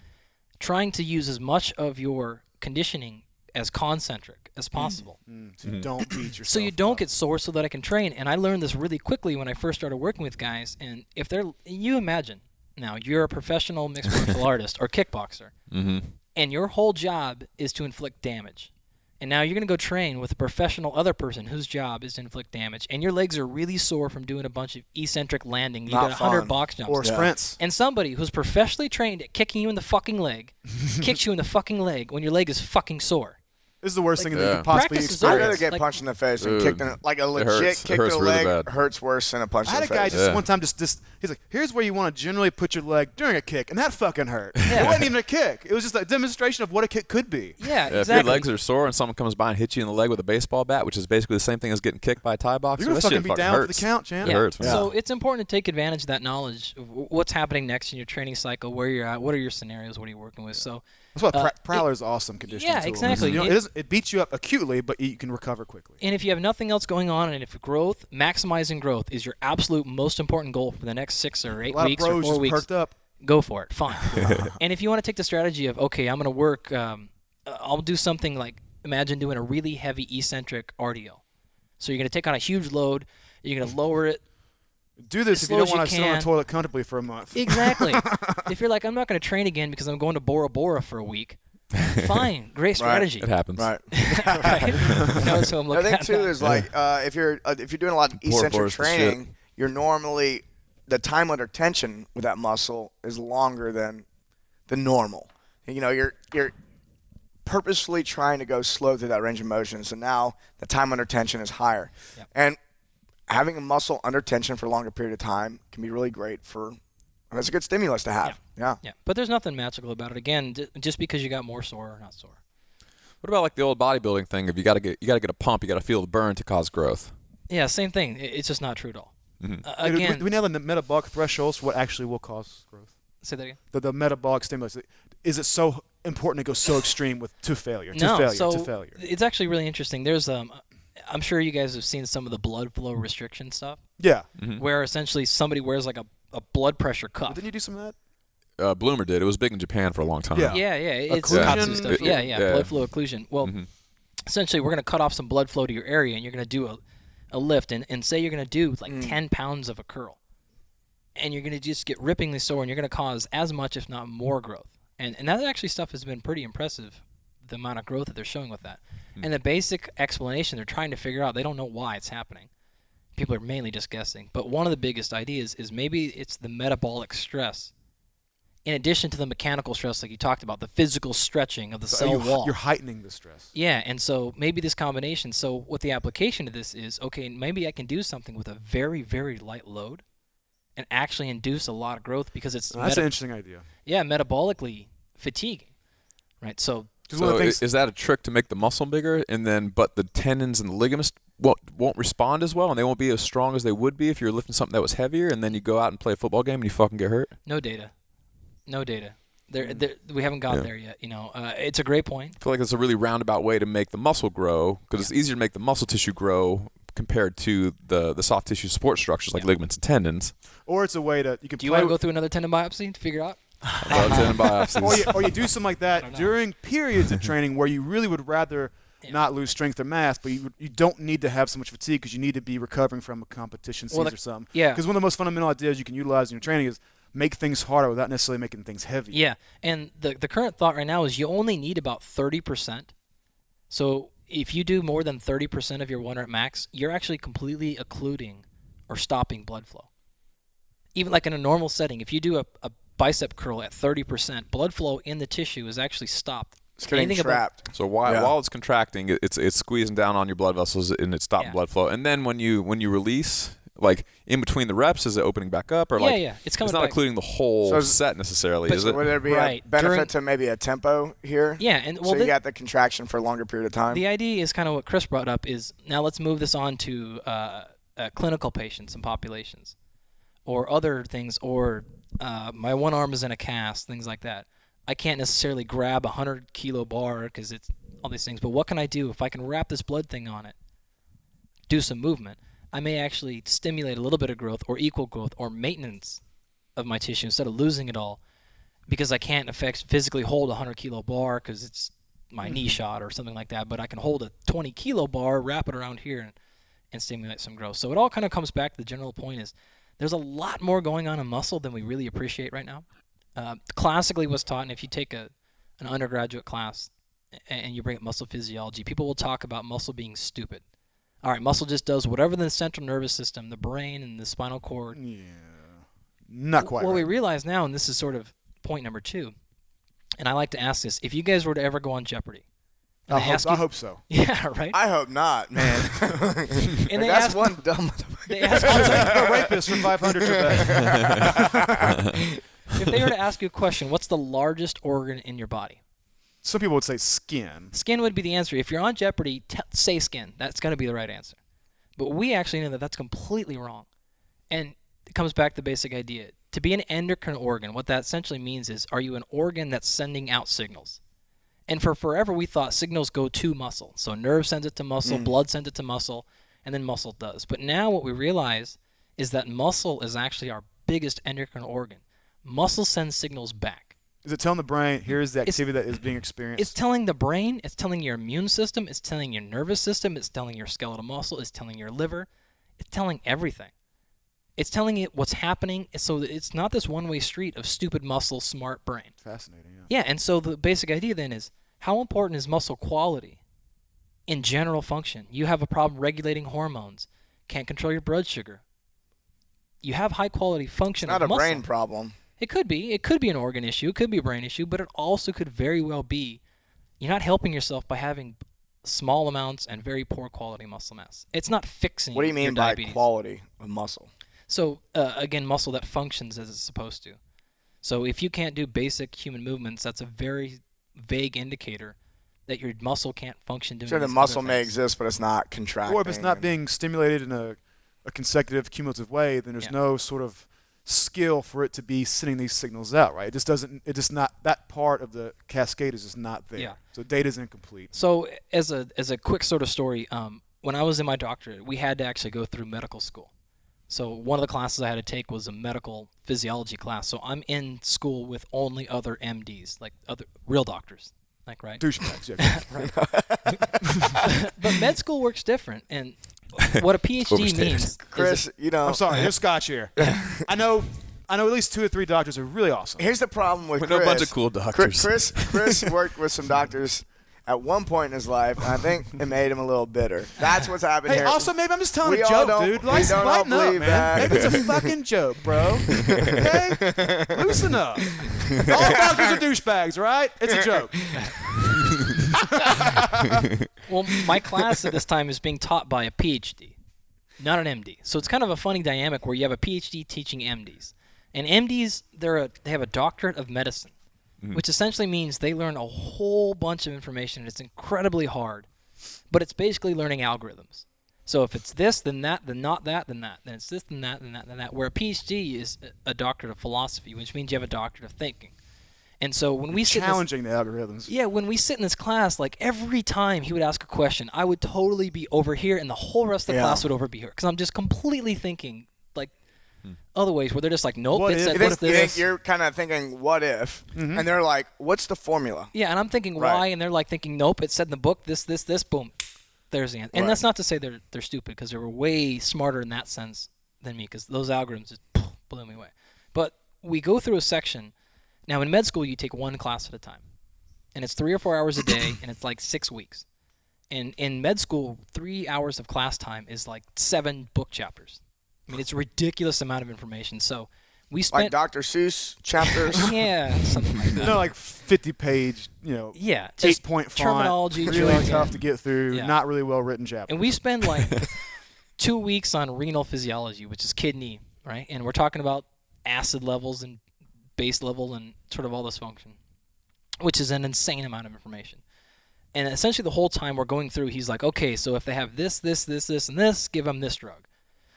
Trying to use as much of your conditioning as concentric as possible. So you don't beat yourself So you don't up. get sore so that I can train. And I learned this really quickly when I first started working with guys. And if you imagine, now you're a professional mixed martial artist or kickboxer, Mm-hmm. and your whole job is to inflict damage. And now you're going to go train with a professional other person whose job is to inflict damage. And your legs are really sore from doing a bunch of eccentric landing. You Not got 100 fun. box jumps. Or sprints. And somebody who's professionally trained at kicking you in the fucking leg kicks you in the fucking leg when your leg is fucking sore. This is the worst thing that you Yeah. could possibly Practice is I'd over. experience. rather get Like- punched in the face and Dude, kicked in like a legit hurts. kick It to hurts the really leg bad. hurts worse than a punch I had in a the guy face. just Yeah. one time just he's like, here's where you want to generally put your leg during a kick, and that fucking hurt. Yeah. It wasn't even a kick. It was just a demonstration of what a kick could be. Yeah, Yeah, exactly. if your legs are sore and someone comes by and hits you in the leg with a baseball bat, which is basically the same thing as getting kicked by a Thai boxer, You're gonna that shit fucking be down for the hurts. count, champ. It hurts, man. So it's important to take advantage of that knowledge of what's happening next in your training cycle, where you're at, what are your scenarios, what are you working with. So That's why Uh, Prowler's awesome conditioning yeah, tool. exactly. You know, it beats you up acutely, but you can recover quickly. And if you have nothing else going on, and if maximizing growth is your absolute most important goal for the next 6 or 8 A lot weeks of or bros 4 just weeks, perked up. go for it. Fine. And if you want to take the strategy of, okay, I'm going to work, I'll do something like, imagine doing a really heavy eccentric RDO. So you're going to take on a huge load, you're going to lower it. Do this As if you slow don't as you want to sit on can. the toilet comfortably for a month. Exactly. If you're like, I'm not going to train again because I'm going to Bora Bora for a week, fine. Great strategy. It happens. Right. Right? That's what I'm I looking think at too now. is like if you're doing a lot of eccentric Bora's the shit. training, you're normally the time under tension with that muscle is longer than the normal. You know, you're purposely trying to go slow through that range of motion, so now the time under tension is higher. Yep. And having a muscle under tension for a longer period of time can be really great that's a good stimulus to have. Yeah. Yeah, but there's nothing magical about it. Again, just because you got more sore or not sore. What about like the old bodybuilding thing? If you got to get a pump, you got to feel the burn to cause growth. Yeah, same thing. It's just not true at all. Mm-hmm. Again, do we know the metabolic thresholds for what actually will cause growth? say that again. The metabolic stimulus. Is it so important to go so extreme to failure? No, To failure. it's actually really interesting. There's I'm sure you guys have seen some of the blood flow restriction stuff, Yeah. where essentially somebody wears like a blood pressure cuff. Didn't you do some of that? Bloomer did. It was big in Japan for a long time. Yeah. Yeah, it's Occlusion? Katsu stuff. Yeah, Yeah. blood flow occlusion. Well, essentially, we're going to cut off some blood flow to your area, and you're going to do a lift, and say you're going to do like 10 pounds of a curl, and you're going to just get rippingly sore, and you're going to cause as much, if not more, growth. And that actually stuff has been pretty impressive, the amount of growth that they're showing with that. And the basic explanation they're trying to figure out, they don't know why it's happening. People are mainly just guessing. But one of the biggest ideas is maybe it's the metabolic stress in addition to the mechanical stress like you talked about, the physical stretching of the cell wall. You're heightening the stress. Yeah, and so maybe this combination. So what the application of this is, okay, maybe I can do something with a very, very light load and actually induce a lot of growth because it's That's an interesting idea. Yeah, metabolically fatiguing, right? So is that a trick to make the muscle bigger, but the tendons and the ligaments won't respond as well, and they won't be as strong as they would be if you're lifting something that was heavier, and then you go out and play a football game and you fucking get hurt? No data. We haven't got there yet. It's a great point. I feel like it's a really roundabout way to make the muscle grow because it's easier to make the muscle tissue grow compared to the soft tissue support structures like ligaments and tendons. Or it's a way to Do you want to go through another tendon biopsy to figure out? Tendon biopsies. or you do something like that during periods of training where you really would rather not lose strength or mass, but you don't need to have so much fatigue because you need to be recovering from a competition season or something. Yeah. Because one of the most fundamental ideas you can utilize in your training is make things harder without necessarily making things heavy. Yeah, and the current thought right now is you only need about 30%. So if you do more than 30% of your 1 rep max, you're actually completely occluding or stopping blood flow. Even like in a normal setting, if you do a bicep curl at 30%, blood flow in the tissue is actually stopped. It's getting trapped. So while it's contracting, it's squeezing down on your blood vessels and it's stopping blood flow. And then when you release, like in between the reps, is it opening back up or it's coming not back. including the whole set necessarily, is it? Would there be a benefit to maybe a tempo here? Yeah, and so you got the contraction for a longer period of time. The idea is kind of what Chris brought up is now let's move this on to clinical patients and populations, or other things, or my one arm is in a cast, things like that. I can't necessarily grab a 100-kilo bar because it's all these things, but what can I do if I can wrap this blood thing on it, do some movement? I may actually stimulate a little bit of growth or equal growth or maintenance of my tissue instead of losing it all because I can't physically hold a 100-kilo bar because it's my knee shot or something like that, but I can hold a 20-kilo bar, wrap it around here, and stimulate some growth. So it all kind of comes back to the general point is there's a lot more going on in muscle than we really appreciate right now. Classically what's taught, and if you take an undergraduate class and you bring up muscle physiology, people will talk about muscle being stupid. All right, muscle just does whatever the central nervous system, the brain, and the spinal cord. Yeah, not quite What right. we realize now, and this is sort of point number 2, and I like to ask this, if you guys were to ever go on Jeopardy. I hope so. Yeah, right? I hope not, man. And that's one dumb. They ask I'll take the rapist for 500 today. If they were to ask you a question, what's the largest organ in your body? Some people would say skin. Skin would be the answer. If you're on Jeopardy, say skin. That's going to be the right answer. But we actually know that that's completely wrong. And it comes back to the basic idea. To be an endocrine organ, what that essentially means is, are you an organ that's sending out signals? And for forever, we thought signals go to muscle. So nerve sends it to muscle, blood sends it to muscle, and then muscle does. But now what we realize is that muscle is actually our biggest endocrine organ. Muscle sends signals back. Is it telling the brain, here's the activity that is being experienced? It's telling the brain, it's telling your immune system, it's telling your nervous system, it's telling your skeletal muscle, it's telling your liver, it's telling everything. It's telling it what's happening, so that it's not this one-way street of stupid muscle, smart brain. Fascinating, yeah. Yeah, and so the basic idea then is, how important is muscle quality in general function? You have a problem regulating hormones, can't control your blood sugar. You have high-quality function It's not of a muscle. brain problem. It could be. It could be an organ issue. It could be a brain issue, but it also could very well be you're not helping yourself by having small amounts and very poor quality muscle mass. It's not fixing What do you your mean by diabetes. quality of muscle? So, again, muscle that functions as it's supposed to. So if you can't do basic human movements, that's a very vague indicator that your muscle can't function doing Sure, the these muscle other may things. exist, but it's not contracting. Or if it's not being stimulated in a consecutive, cumulative way, then there's no sort of skill for it to be sending these signals out, right? It just not, that part of the cascade is just not there. Yeah. So data's incomplete. So as a quick sort of story, when I was in my doctorate, we had to actually go through medical school. So one of the classes I had to take was a medical physiology class. So I'm in school with only other MDs, like other real doctors, like, right? Douchebags, yeah. But med school works different, and what a PhD means. Chris, I'm sorry, there's Scotch here. I know at least 2 or 3 doctors are really awesome. Here's the problem with We Chris. know a bunch of cool doctors. Chris worked with some doctors at one point in his life, and I think it made him a little bitter. That's what's happened Hey, here. also, maybe I'm just telling We a all joke, don't- dude. we Lighten don't up, believe man. that. Maybe it's a fucking joke, bro. Okay? Loosen up. All doctors are douchebags, right? It's a joke. Well, my class at this time is being taught by a PhD, not an MD. So it's kind of a funny dynamic where you have a PhD teaching MDs. And MDs, they have a doctorate of medicine, which essentially means they learn a whole bunch of information. It's incredibly hard, but it's basically learning algorithms. So if it's this, then that, then not that, then that. Then it's this, then that, then that, then that. Where a PhD is a doctorate of philosophy, which means you have a doctorate of thinking. And so when we sit Challenging the algorithms. Yeah, when we sit in this class, like every time he would ask a question, I would totally be over here, and the whole rest of the class would over be here, because I'm just completely thinking like other ways where they're just like, nope, What it if- said You this, think, you think this. you're kind of thinking, what if? And they're like, what's the formula? Yeah, and I'm thinking Right. why, and they're like thinking, nope, it said in the book this, boom, there's the answer. And Right. that's not to say they're stupid, because they were way smarter in that sense than me, because those algorithms just blew me away. But we go through a section. Now, in med school, you take one class at a time, and it's 3 or 4 hours a day, and it's like 6 weeks. And in med school, 3 hours of class time is like 7 book chapters. I mean, it's a ridiculous amount of information. So we Like spent Dr. Seuss chapters? yeah, something like that. No, like 50-page, Yeah, just 8-point font, terminology, really jargon. tough to get through, Yeah. not really well-written chapter. And we spend like 2 weeks on renal physiology, which is kidney, right? And we're talking about acid levels and base level and sort of all this function, which is an insane amount of information. And essentially the whole time we're going through, he's like, okay, so if they have this, and this, give them this drug.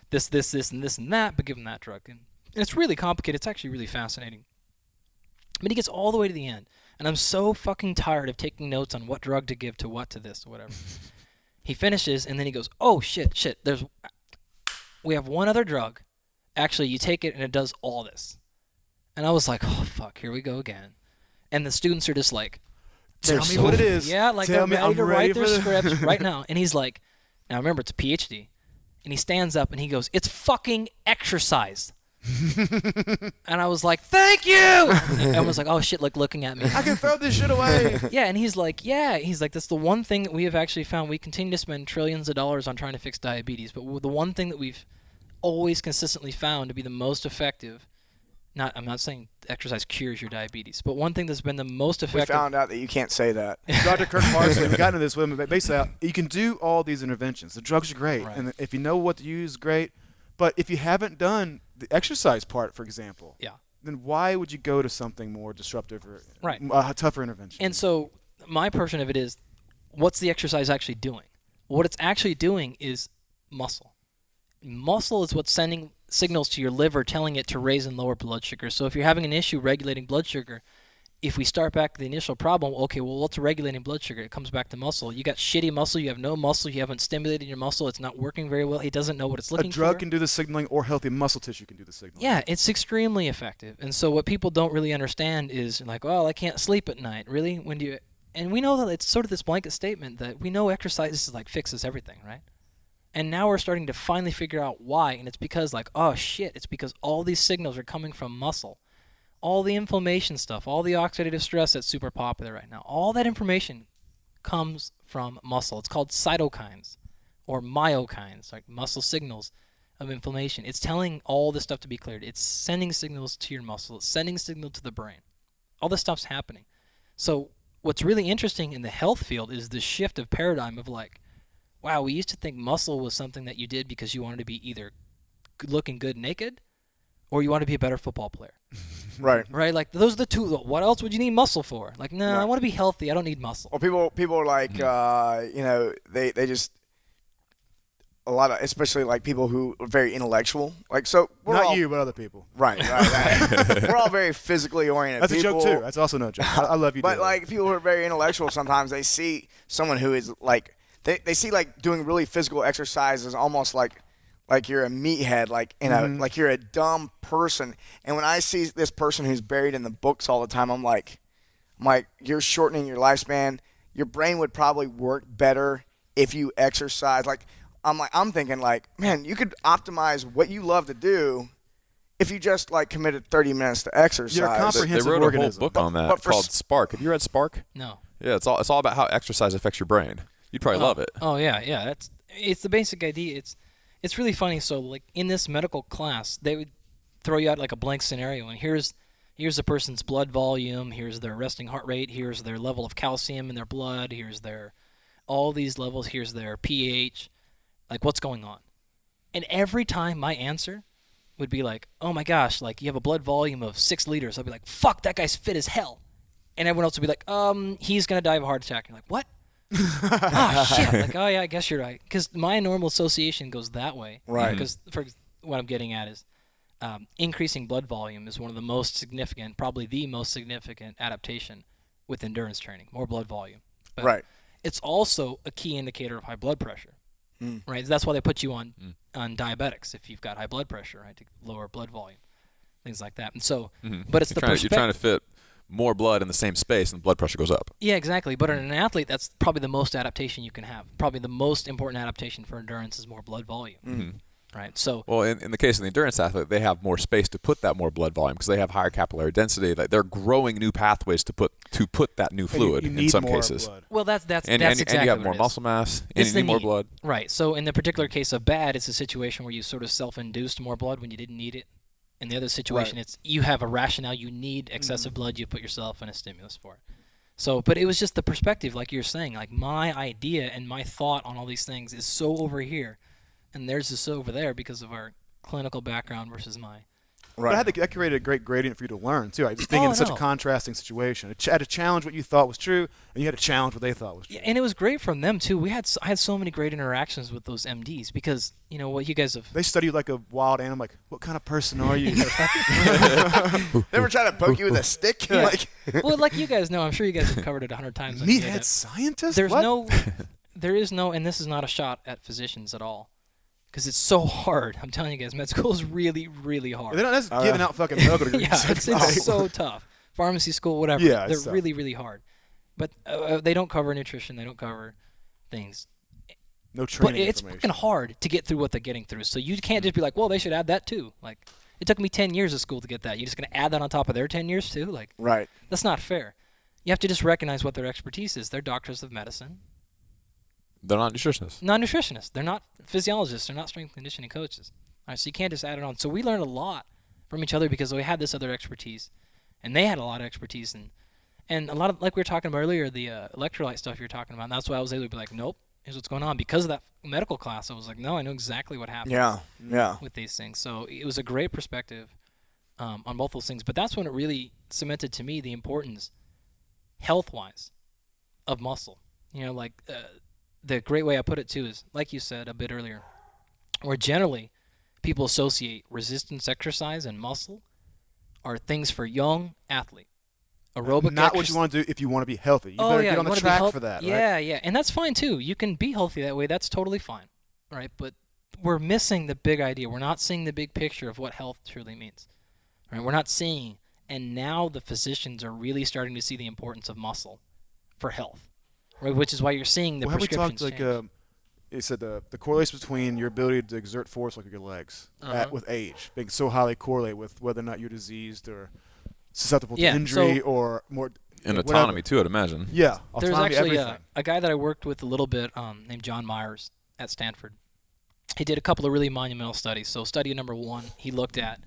This, and this, and that, but give them that drug. And it's really complicated. It's actually really fascinating. But he gets all the way to the end, and I'm so fucking tired of taking notes on what drug to give to what to this or whatever. He finishes, and then he goes, oh, shit, we have one other drug. Actually, you take it, and it does all this. And I was like, oh, fuck, here we go again. And the students are just like, Tell me what it is. yeah, like Tell they're me ready I'm to ready write their for the- scripts right now. And he's like, now remember, it's a PhD. And he stands up and he goes, it's fucking exercise. And I was like, thank you. And I was like, oh shit, like looking at me. I can throw this shit away. Yeah, and he's like, that's the one thing that we have actually found. We continue to spend trillions of dollars on trying to fix diabetes, but the one thing that we've always consistently found to be the most effective, I'm not saying exercise cures your diabetes, but one thing that's been the most We effective. found out that you can't say that. Dr. Kirk Parson, we got into this with him, but basically, you can do all these interventions. The drugs are great, Right. and if you know what to use, great. But if you haven't done the exercise part, for example, Yeah. then why would you go to something more disruptive or Right. a tougher intervention? And so my portion of it is, what's the exercise actually doing? What it's actually doing is muscle. Muscle is what's sending signals to your liver telling it to raise and lower blood sugar. So if you're having an issue regulating blood sugar, if we start back to the initial problem, okay, well, what's regulating blood sugar? It comes back to muscle. You got shitty muscle, you have no muscle, you haven't stimulated your muscle, it's not working very well, it doesn't know what it's a looking drug for. can do the signaling, or healthy muscle tissue can do the signaling. Yeah, it's extremely effective. And so what people don't really understand is like, well, I can't sleep at night. Really? When do you? And we know that it's sort of this blanket statement that we know exercise is like fixes everything, right? And now we're starting to finally figure out why. And it's because like, oh shit, it's because all these signals are coming from muscle. All the inflammation stuff, all the oxidative stress that's super popular right now, all that information comes from muscle. It's called cytokines or myokines, like muscle signals of inflammation. It's telling all this stuff to be cleared. It's sending signals to your muscle. It's sending signal to the brain. All this stuff's happening. So what's really interesting in the health field is the shift of paradigm of like, wow, we used to think muscle was something that you did because you wanted to be either looking good naked or you want to be a better football player. Right. Right? Like, those are the two. What else would you need muscle for? Like, no, I want to be healthy. I don't need muscle. Well, people are like, they just, a lot of, especially like people who are very intellectual. Like, so we're Not all, you, but other people. Right. We're all very physically oriented That's people. a joke, too. That's also no joke. I love you, But Dylan. like people who are very intellectual, sometimes they see someone who is like, they see like doing really physical exercises almost like you're a meathead, like like you're a dumb person. And when I see this person who's buried in the books all the time, I'm like, you're shortening your lifespan. Your brain would probably work better if you exercise. I'm thinking like, man, you could optimize what you love to do if you just like committed 30 minutes to exercise. You're a They comprehensive wrote a organism. whole book on that but for called Spark. Have you read Spark? No. Yeah, it's all about how exercise affects your brain. You'd probably love it. Oh yeah. It's the basic idea. It's really funny. So like in this medical class, they would throw you out like a blank scenario, and here's a person's blood volume, here's their resting heart rate, here's their level of calcium in their blood, here's their all these levels, here's their pH, like what's going on. And every time my answer would be like, oh my gosh, like you have a blood volume of 6 liters. I'd be like, fuck, that guy's fit as hell. And everyone else would be like, he's going to die of a heart attack. And you're like, what? Oh, shit. Like, oh, yeah, I guess you're right. Because my normal association goes that way. Right. Because what I'm getting at is increasing blood volume is one of the most significant, probably the most significant adaptation with endurance training, more blood volume. But Right. it's also a key indicator of high blood pressure. Right? That's why they put you on diabetics if you've got high blood pressure, right, to lower blood volume, things like that. And so, but it's You're trying to fit more blood in the same space, and the blood pressure goes up. Yeah, exactly. But in an athlete, that's probably the most adaptation you can have. Probably the most important adaptation for endurance is more blood volume. Right. So. Well, in the case of the endurance athlete, they have more space to put that more blood volume because they have higher capillary density. Like they're growing new pathways to put that new fluid you need in some more cases. blood. Well, that's And exactly you have what more it is. muscle mass, and It's you the need more need. blood. Right. So in the particular case of bad, it's a situation where you sort of self-induced more blood when you didn't need it. In the other situation, it's you have a rationale. You need excessive blood. You put yourself in a stimulus for it. So, but it was just the perspective, like you're saying. Like my idea and my thought on all these things is so over here, and theirs is so over there because of our clinical background versus mine. Right. But that created a great gradient for you to learn, too. Like, just being in such a contrasting situation. It had to challenge what you thought was true, and you had to challenge what they thought was true. Yeah, and it was great from them, too. I had so many great interactions with those MDs because, you know, what you guys have... They study you like a wild animal. Like, what kind of person are you? They ever try to poke you with a stick? Yeah. Like, Well, like you guys know, I'm sure you guys have covered it 100 times. Meathead scientist? There is no, and this is not a shot at physicians at all, because it's so hard. I'm telling you guys, med school is really, really hard. They're not just giving out fucking medical degrees. Yeah, it's so tough. Pharmacy school, whatever. Yeah, they're it's tough. really, really hard. But they don't cover nutrition. They don't cover things. No But training it's information. fucking hard to get through what they're getting through. So you can't just be like, well, they should add that too. Like, it took me 10 years of school to get that. You're just going to add that on top of their 10 years too? Like, right. that's not fair. You have to just recognize what their expertise is. They're doctors of medicine. They're not nutritionists. Not nutritionists. They're not physiologists. They're not strength conditioning coaches. All right, so you can't just add it on. So we learned a lot from each other because we had this other expertise, and they had a lot of expertise, and a lot of, like we were talking about earlier, the electrolyte stuff you were talking about. And that's why I was able to be like, nope, here's what's going on. Because of that medical class, I was like, no, I know exactly what happened. Yeah. With these things. So it was a great perspective on both those things. But that's when it really cemented to me the importance, health-wise, of muscle. You know, like the great way I put it too is, like you said a bit earlier, where generally people associate resistance exercise and muscle are things for young athlete. Aerobic Not what you want to do if you want to be healthy. You better get on the track for that, right? Yeah, yeah. And that's fine too. You can be healthy that way. That's totally fine. Right? But we're missing the big idea. We're not seeing the big picture of what health truly means. Right? We're not seeing, and now the physicians are really starting to see the importance of muscle for health. Right? Which is why you're seeing the prescriptions talked change. it said the correlation between your ability to exert force like your legs with age being so highly correlate with whether or not you're diseased or susceptible to injury or more And whatever. autonomy too, I'd imagine. Yeah, There's autonomy, actually everything. a guy that I worked with a little bit named John Myers at Stanford. He did a couple of really monumental studies. So study number 1, he looked at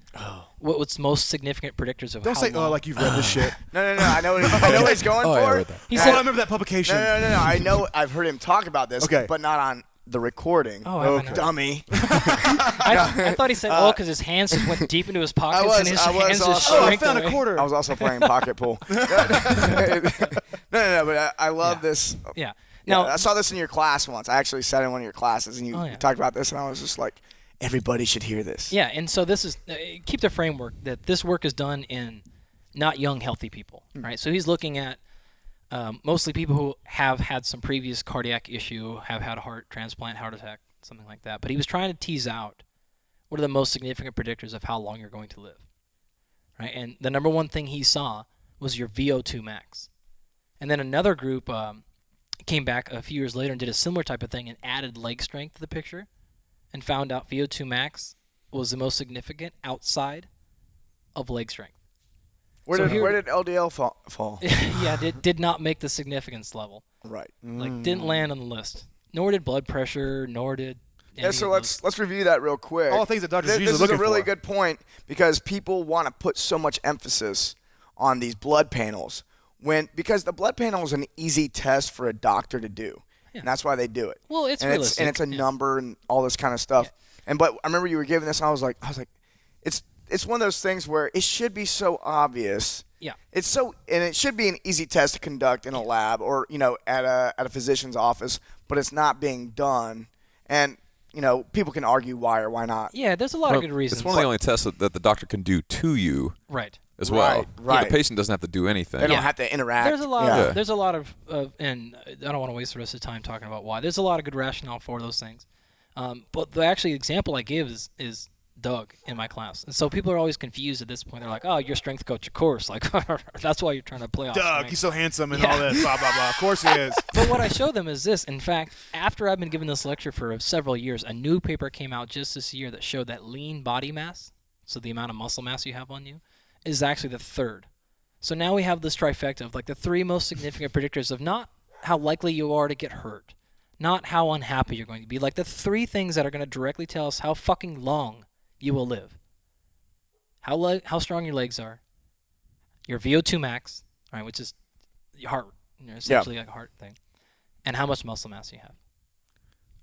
what was most significant predictors of Don't how say long. like you've read this shit. No. I know what he's going Oh, yeah, I for. read that. He I said, remember that publication. No. I know. I've heard him talk about this, Okay. but not on the recording. Oh, I haven't heard. Dummy. I thought he said, because his hands just went deep into his pockets was- and his I was hands just also- Oh, I shrank found away. a quarter. I was also playing pocket pool. No, but I love this. Yeah. Yeah, Now, I saw this in your class once. I actually sat in one of your classes, and you Oh, yeah. talked about this, and I was just like, everybody should hear this. yeah, and so this is keep the framework that this work is done in not young, healthy people, right? So he's looking at mostly people who have had some previous cardiac issue, have had a heart transplant, heart attack, something like that. But he was trying to tease out what are the most significant predictors of how long you're going to live, right? And the number one thing he saw was your VO2 max. And then another group came back a few years later and did a similar type of thing and added leg strength to the picture and found out VO2 max was the most significant outside of leg strength. Where So did LDL fall? Yeah, did not make the significance level. Right. Like didn't land on the list. Nor did blood pressure. Nor did. Yeah, so let's review that real quick. All things that doctors usually This is looking a really for. good point because people want to put so much emphasis on these blood panels because the blood panel is an easy test for a doctor to do, and that's why they do it. Well, it's and realistic. it's a number and all this kind of stuff. But I remember you were giving this, and I was like, it's one of those things where it should be so obvious. Yeah. And it should be an easy test to conduct in a lab or at a physician's office, but it's not being done, and people can argue why or why not. Yeah, there's a lot of good reasons. It's one of the only tests that the doctor can do to you. Right. As well. Right. The patient doesn't have to do anything. They don't have to interact. There's a lot. Yeah. There's a lot of, and I don't want to waste the rest of the time talking about why. There's a lot of good rationale for those things. But the actual example I give is Doug in my class. And so people are always confused at this point. They're like, oh, you're strength coach, of course. Like, that's why you're trying to play off Doug, strength. he's so handsome and all that, blah, blah, blah. Of course he is. But what I show them is this. In fact, after I've been giving this lecture for several years, a new paper came out just this year that showed that lean body mass, so the amount of muscle mass you have on you, is actually the third. So now we have this trifecta of like the three most significant predictors of not how likely you are to get hurt, not how unhappy you're going to be, like the three things that are going to directly tell us how fucking long you will live. How strong your legs are, your VO2 max, right, which is your heart, essentially like a heart thing, and how much muscle mass you have,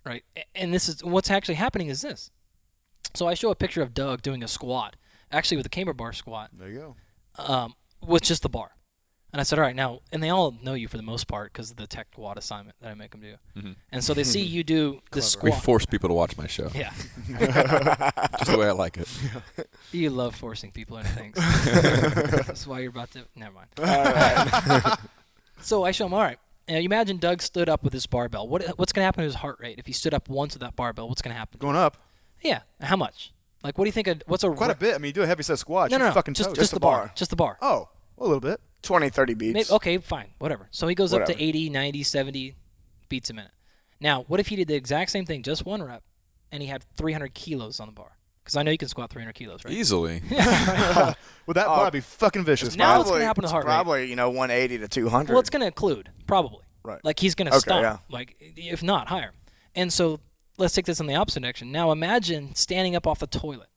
right? And this is what's actually happening is this. So I show a picture of Doug doing a squat, actually with a camber bar squat. There you go. With just the bar. And I said, all right, now, and they all know you for the most part because of the tech WAD assignment that I make them do. Mm-hmm. And so they see you do this We squat. force people to watch my show. Yeah. Just the way I like it. You love forcing people into things. That's why you're about to, never mind. All right. So I show them, all right, now you imagine Doug stood up with his barbell. What's going to happen to his heart rate? If he stood up once with that barbell, what's going to happen? Going up. Yeah. How much? Like, what do you think? What's a Quite a bit. I mean, you do a heavy set squat. No, you're no, fucking just toast. the bar. Just the bar. Oh, a little bit. 20, 30 beats. Maybe, okay, fine, whatever. So he goes up to 80, 90, 70 beats a minute. Now, what if he did the exact same thing, just one rep, and he had 300 kilos on the bar? Because I know you can squat 300 kilos, right? Easily. Yeah. Well, that bar would be fucking vicious. Now what's going to happen to the heart rate? Probably, 180 to 200. Well, it's going to occlude, probably. Right. Like, he's going to stop, yeah. like, if not, higher. And so let's take this in the opposite direction. Now, imagine standing up off the toilet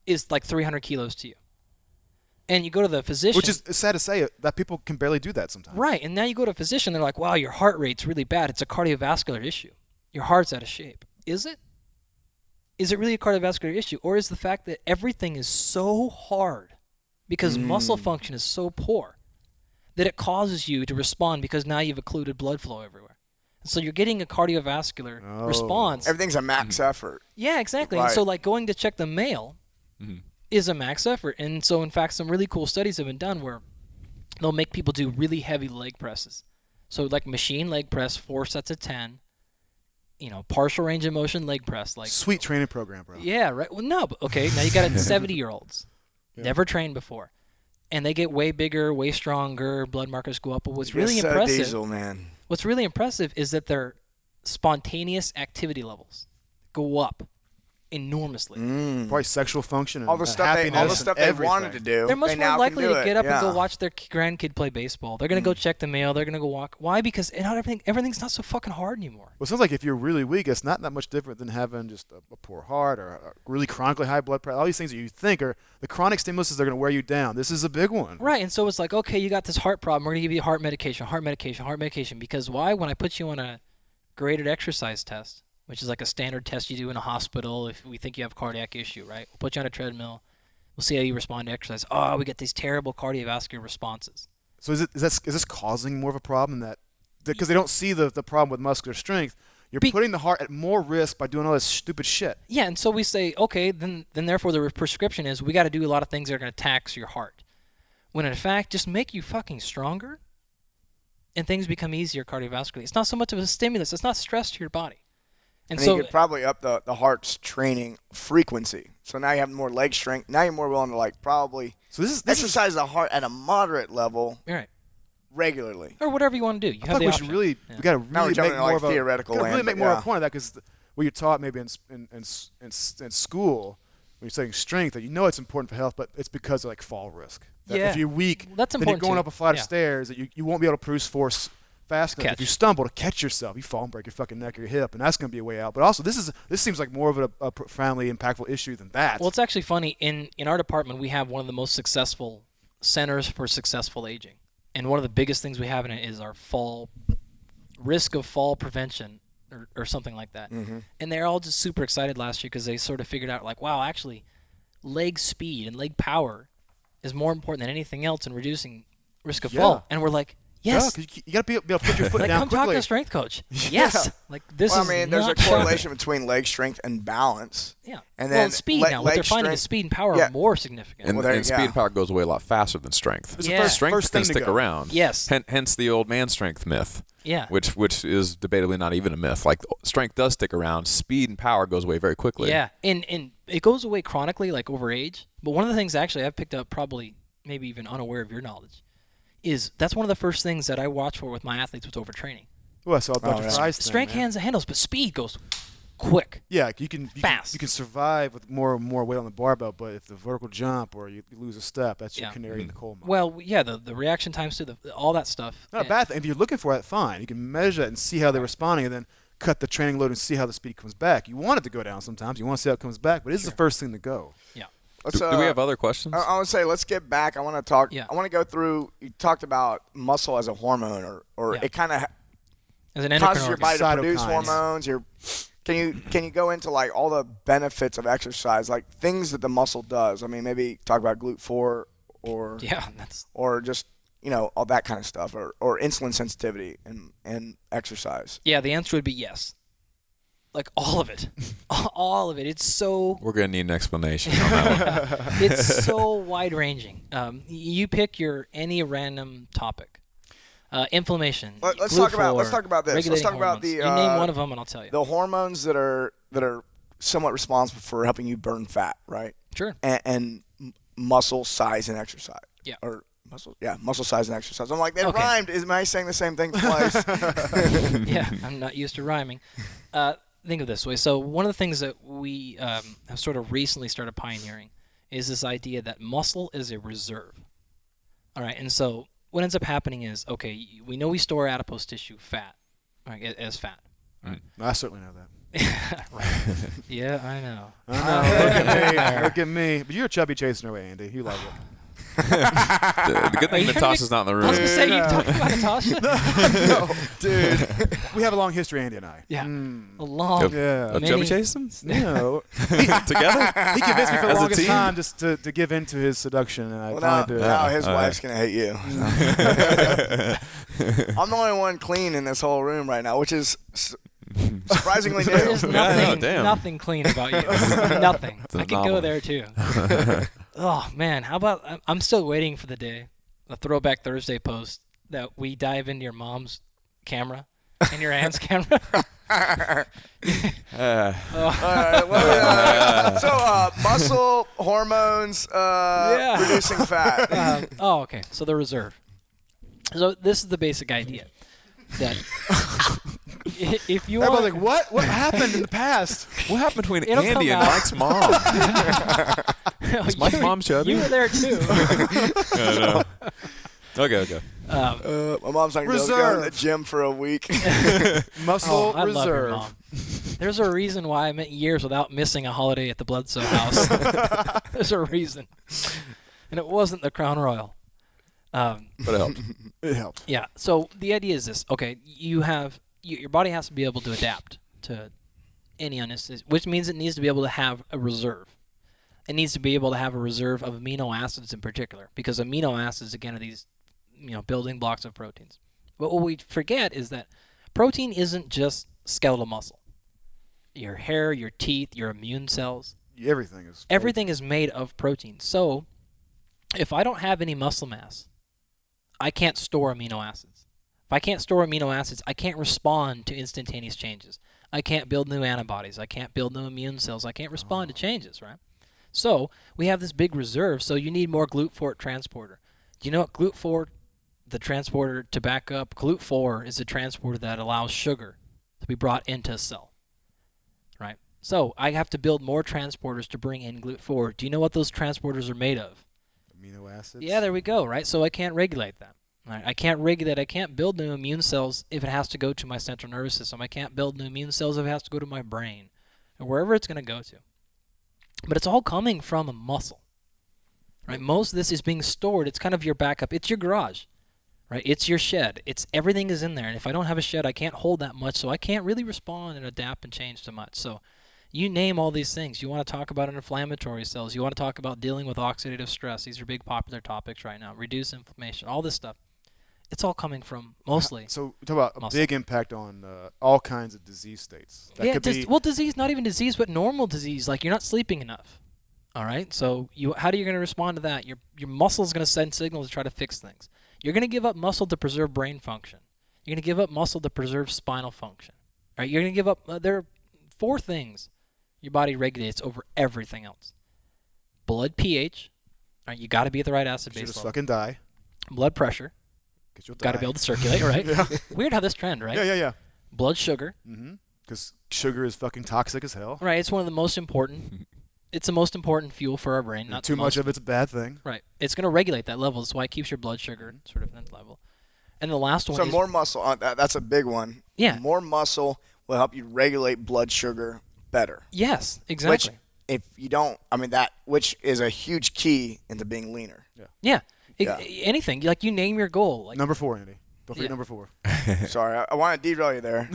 is like 300 kilos to you. And you go to the physician. Which is sad to say that people can barely do that sometimes. Right. And now you go to a physician, they're like, wow, your heart rate's really bad. It's a cardiovascular issue. Your heart's out of shape. Is it? Is it really a cardiovascular issue? Or is the fact that everything is so hard because muscle function is so poor that it causes you to respond because now you've occluded blood flow everywhere? And so you're getting a cardiovascular response. Everything's a max effort. Yeah, exactly. Right. And so like going to check the male is a max effort. And so in fact, some really cool studies have been done where they'll make people do really heavy leg presses. So like machine leg press, 4 sets of 10, partial range of motion leg press. Like Sweet training program, bro. Yeah, right. Well, no, but okay, now you got 70-year-olds, never trained before. And they get way bigger, way stronger, blood markers go up. But what's really impressive, Diesel, man. What's really impressive is that their spontaneous activity levels go up enormously. Probably sexual function and All the stuff they wanted to do. They're much they more now likely can do to it. get up and go Yeah. watch their grandkid play baseball. They're going to go check the mail. They're going to go walk. Why? Because not everything's not so fucking hard anymore. Well, it sounds like if you're really weak, it's not that much different than having just a poor heart or a really chronically high blood pressure. All these things that you think are the chronic stimuluses are going to wear you down. This is a big one. Right, and so it's like, okay, you got this heart problem. We're going to give you heart medication. Because why? When I put you on a graded exercise test, which is like a standard test you do in a hospital if we think you have a cardiac issue, right? We'll put you on a treadmill. We'll see how you respond to exercise. Oh, we get these terrible cardiovascular responses. So is this causing more of a problem that because they don't see the problem with muscular strength? You're putting the heart at more risk by doing all this stupid shit. Yeah, and so we say, okay, then therefore the prescription is we got to do a lot of things that are going to tax your heart. When in fact, just make you fucking stronger and things become easier cardiovascularly. It's not so much of a stimulus. It's not stress to your body. And so you could probably up the heart's training frequency. So now you have more leg strength. Now you're more willing to probably exercise the heart at a moderate level right. regularly. Or whatever you want to do. You I have feel the like option. we got to Now we're really jumping make into, more of a theoretical gotta really land, make but more of yeah. a point of that because what you're taught maybe in school when you're studying strength, that you know it's important for health, but it's because of like fall risk. That Yeah. If you're weak, That's then you're important going too. up a flight Yeah. of stairs that you won't be able to produce force fast enough. Catch. If you stumble to catch yourself, you fall and break your fucking neck or your hip, and that's going to be a way out. But also, this seems like more of a profoundly impactful issue than that. Well, it's actually funny. In our department, we have one of the most successful centers for successful aging. And one of the biggest things we have in it is our risk of fall prevention or something like that. Mm-hmm. And they're all just super excited last year because they sort of figured out, like, wow, actually, leg speed and leg power is more important than anything else in reducing risk of Yeah. fall. And we're like, Yeah, yes. 'cause you got to be able to put your foot Like, down come talk quickly. to a strength coach. Yes. Like, this Well, is I mean, there's a not shocking. correlation between leg strength and balance. Yeah. And well, then speed leg- now. What they're leg finding is strength- speed and power Yeah. are more significant. And, Well, there and you speed go. and power goes away a lot faster than strength. It's Yeah. the first Strength thing can to stick go. around. Yes. Hence the old man strength myth. Yeah. Which is debatably not even a myth. Like, strength does stick around. Speed and power goes away very quickly. Yeah, and it goes away chronically, like over age. But one of the things actually I've picked up, probably maybe even unaware of your knowledge, is that's one of the first things that I watch for with my athletes with overtraining. Well, I saw Dr. yeah. Fry's thing, Strength, man. hands, and handles, but speed goes quick. Yeah, you can Fast. You can survive with more weight on the barbell, but if the vertical jump or you lose a step, that's your Yeah. canary in the coal mine. Well, yeah, the reaction times to all that stuff. Not a bad thing. If you're looking for it, fine. You can measure it and see how they're responding, and then cut the training load and see how the speed comes back. You want it to go down sometimes. You want to see how it comes back, but this is the first thing to go. Yeah. Let's, Do we have other questions? I want to say, let's get back. I want to talk. Yeah. I want to go through. You talked about muscle as a hormone, or Yeah. it kind of As an endocrine causes your organ. body to produce Cytokines. hormones. Can you go into like all the benefits of exercise, like things that the muscle does? I mean, maybe talk about GLUT4 Yeah, that's or just all that kind of stuff, or insulin sensitivity and exercise. yeah. The answer would be yes. Like all of it, all of it. It's so We're going to need an explanation on that one. it's so wide ranging. You pick any random topic. Inflammation. Let's talk about this. regulating Let's talk about hormones. the You name one of them, and I'll tell you. the hormones that are somewhat responsible for helping you burn fat, right? Sure. And muscle size and exercise. Yeah. Or muscle size and exercise. I'm like, that Okay. rhymed. Am I saying the same thing twice? Yeah, I'm not used to rhyming. Think of it this way. So one of the things that we have sort of recently started pioneering is this idea that muscle is a reserve. All right, and so what ends up happening is, okay, we know we store adipose tissue fat, right, as fat. I certainly know that. Yeah, I know. Look at me. Look at me. But you're a chubby chaser away, Andy. You like it. The good Are you thing trying to Natasha's not in the I was room. going to say, you talking about Natasha? No, dude. We have a long history, Andy and I. Yeah. Mm. A long. Yeah. Of chubby chasing? No. Together? He convinced me for the As a longest team? time just to give in to his seduction, and I Well, now, finally did. now his all wife's gonna hate you. I'm the only one clean in this whole room right now, which is surprisingly There new. is Yeah, damn. nothing clean about you. Nothing. an I can go anomaly. there too. Oh man, how about I'm still waiting for the day, the Throwback Thursday post that we dive into your mom's camera and your aunt's camera. All right, well, so muscle, hormones, Yeah. reducing fat. Okay. So the reserve. So this is the basic idea that if you Everybody's want, like, what happened in the past? What happened between It'll Andy come and out. Mike's mom? Is Mike's mom chubby? You were there too. Okay. My mom's not gonna be able to go to Reserve. the gym for a week. Muscle I love your reserve. mom. There's a reason why I went years without missing a holiday at the Bledsoe house. There's a reason, and it wasn't the Crown Royal. But it helped. It helped. Yeah. So the idea is this. Okay, your body has to be able to adapt to any anesthesia, which means it needs to be able to have a reserve. It needs to be able to have a reserve of amino acids in particular, because amino acids again are these, building blocks of proteins. But what we forget is that protein isn't just skeletal muscle. Your hair, your teeth, your immune cells, everything is made of protein. So if I don't have any muscle mass, I can't store amino acids. If I can't store amino acids, I can't respond to instantaneous changes. I can't build new antibodies. I can't build new immune cells. I can't respond to changes, right? So we have this big reserve, so you need more GLUT4 transporter. Do you know what GLUT4, the transporter to back up? GLUT4 is a transporter that allows sugar to be brought into a cell, right? So I have to build more transporters to bring in GLUT4. Do you know what those transporters are made of? Amino acids. Yeah, there we go, right? So I can't regulate that. Right? I can't regulate. I can't build new immune cells if it has to go to my central nervous system. I can't build new immune cells if it has to go to my brain, or wherever it's going to go to. But it's all coming from a muscle, right? Most of this is being stored. It's kind of your backup. It's your garage, right? It's your shed. It's everything is in there. And if I don't have a shed, I can't hold that much, so I can't really respond and adapt and change too much. So you name all these things. You want to talk about inflammatory cells. You want to talk about dealing with oxidative stress. These are big popular topics right now. Reduce inflammation, all this stuff. It's all coming from mostly So we talk about muscle. a big impact on all kinds of disease states. That could be well, disease, not even disease, but normal disease. Like you're not sleeping enough. All right. So how are you going to respond to that? Your muscle is going to send signals to try to fix things. You're going to give up muscle to preserve brain function. You're going to give up muscle to preserve spinal function. Right? You're going to give up. There are 4 things your body regulates over everything else. Blood pH. Right? You got to be at the right acid you base just level. fucking die. Blood pressure. 'Cause you'll Got to die. be able to circulate, right? Yeah. Weird how this trend, right? Yeah. Blood sugar. Because sugar is fucking toxic as hell. Right. It's one of the most important. It's the most important fuel for our brain. Not Too much of it's a bad thing. Right. It's going to regulate that level. That's why it keeps your blood sugar sort of in that level. And the last one So is more muscle. That's a big one. Yeah. More muscle will help you regulate blood sugar better. Yes, exactly. Which, if you don't, which is a huge key into being leaner. Yeah. Yeah. Anything. Like you name your goal. Like Number 4, Andy. Don't forget Yeah. number 4. Sorry, I want to derail you there.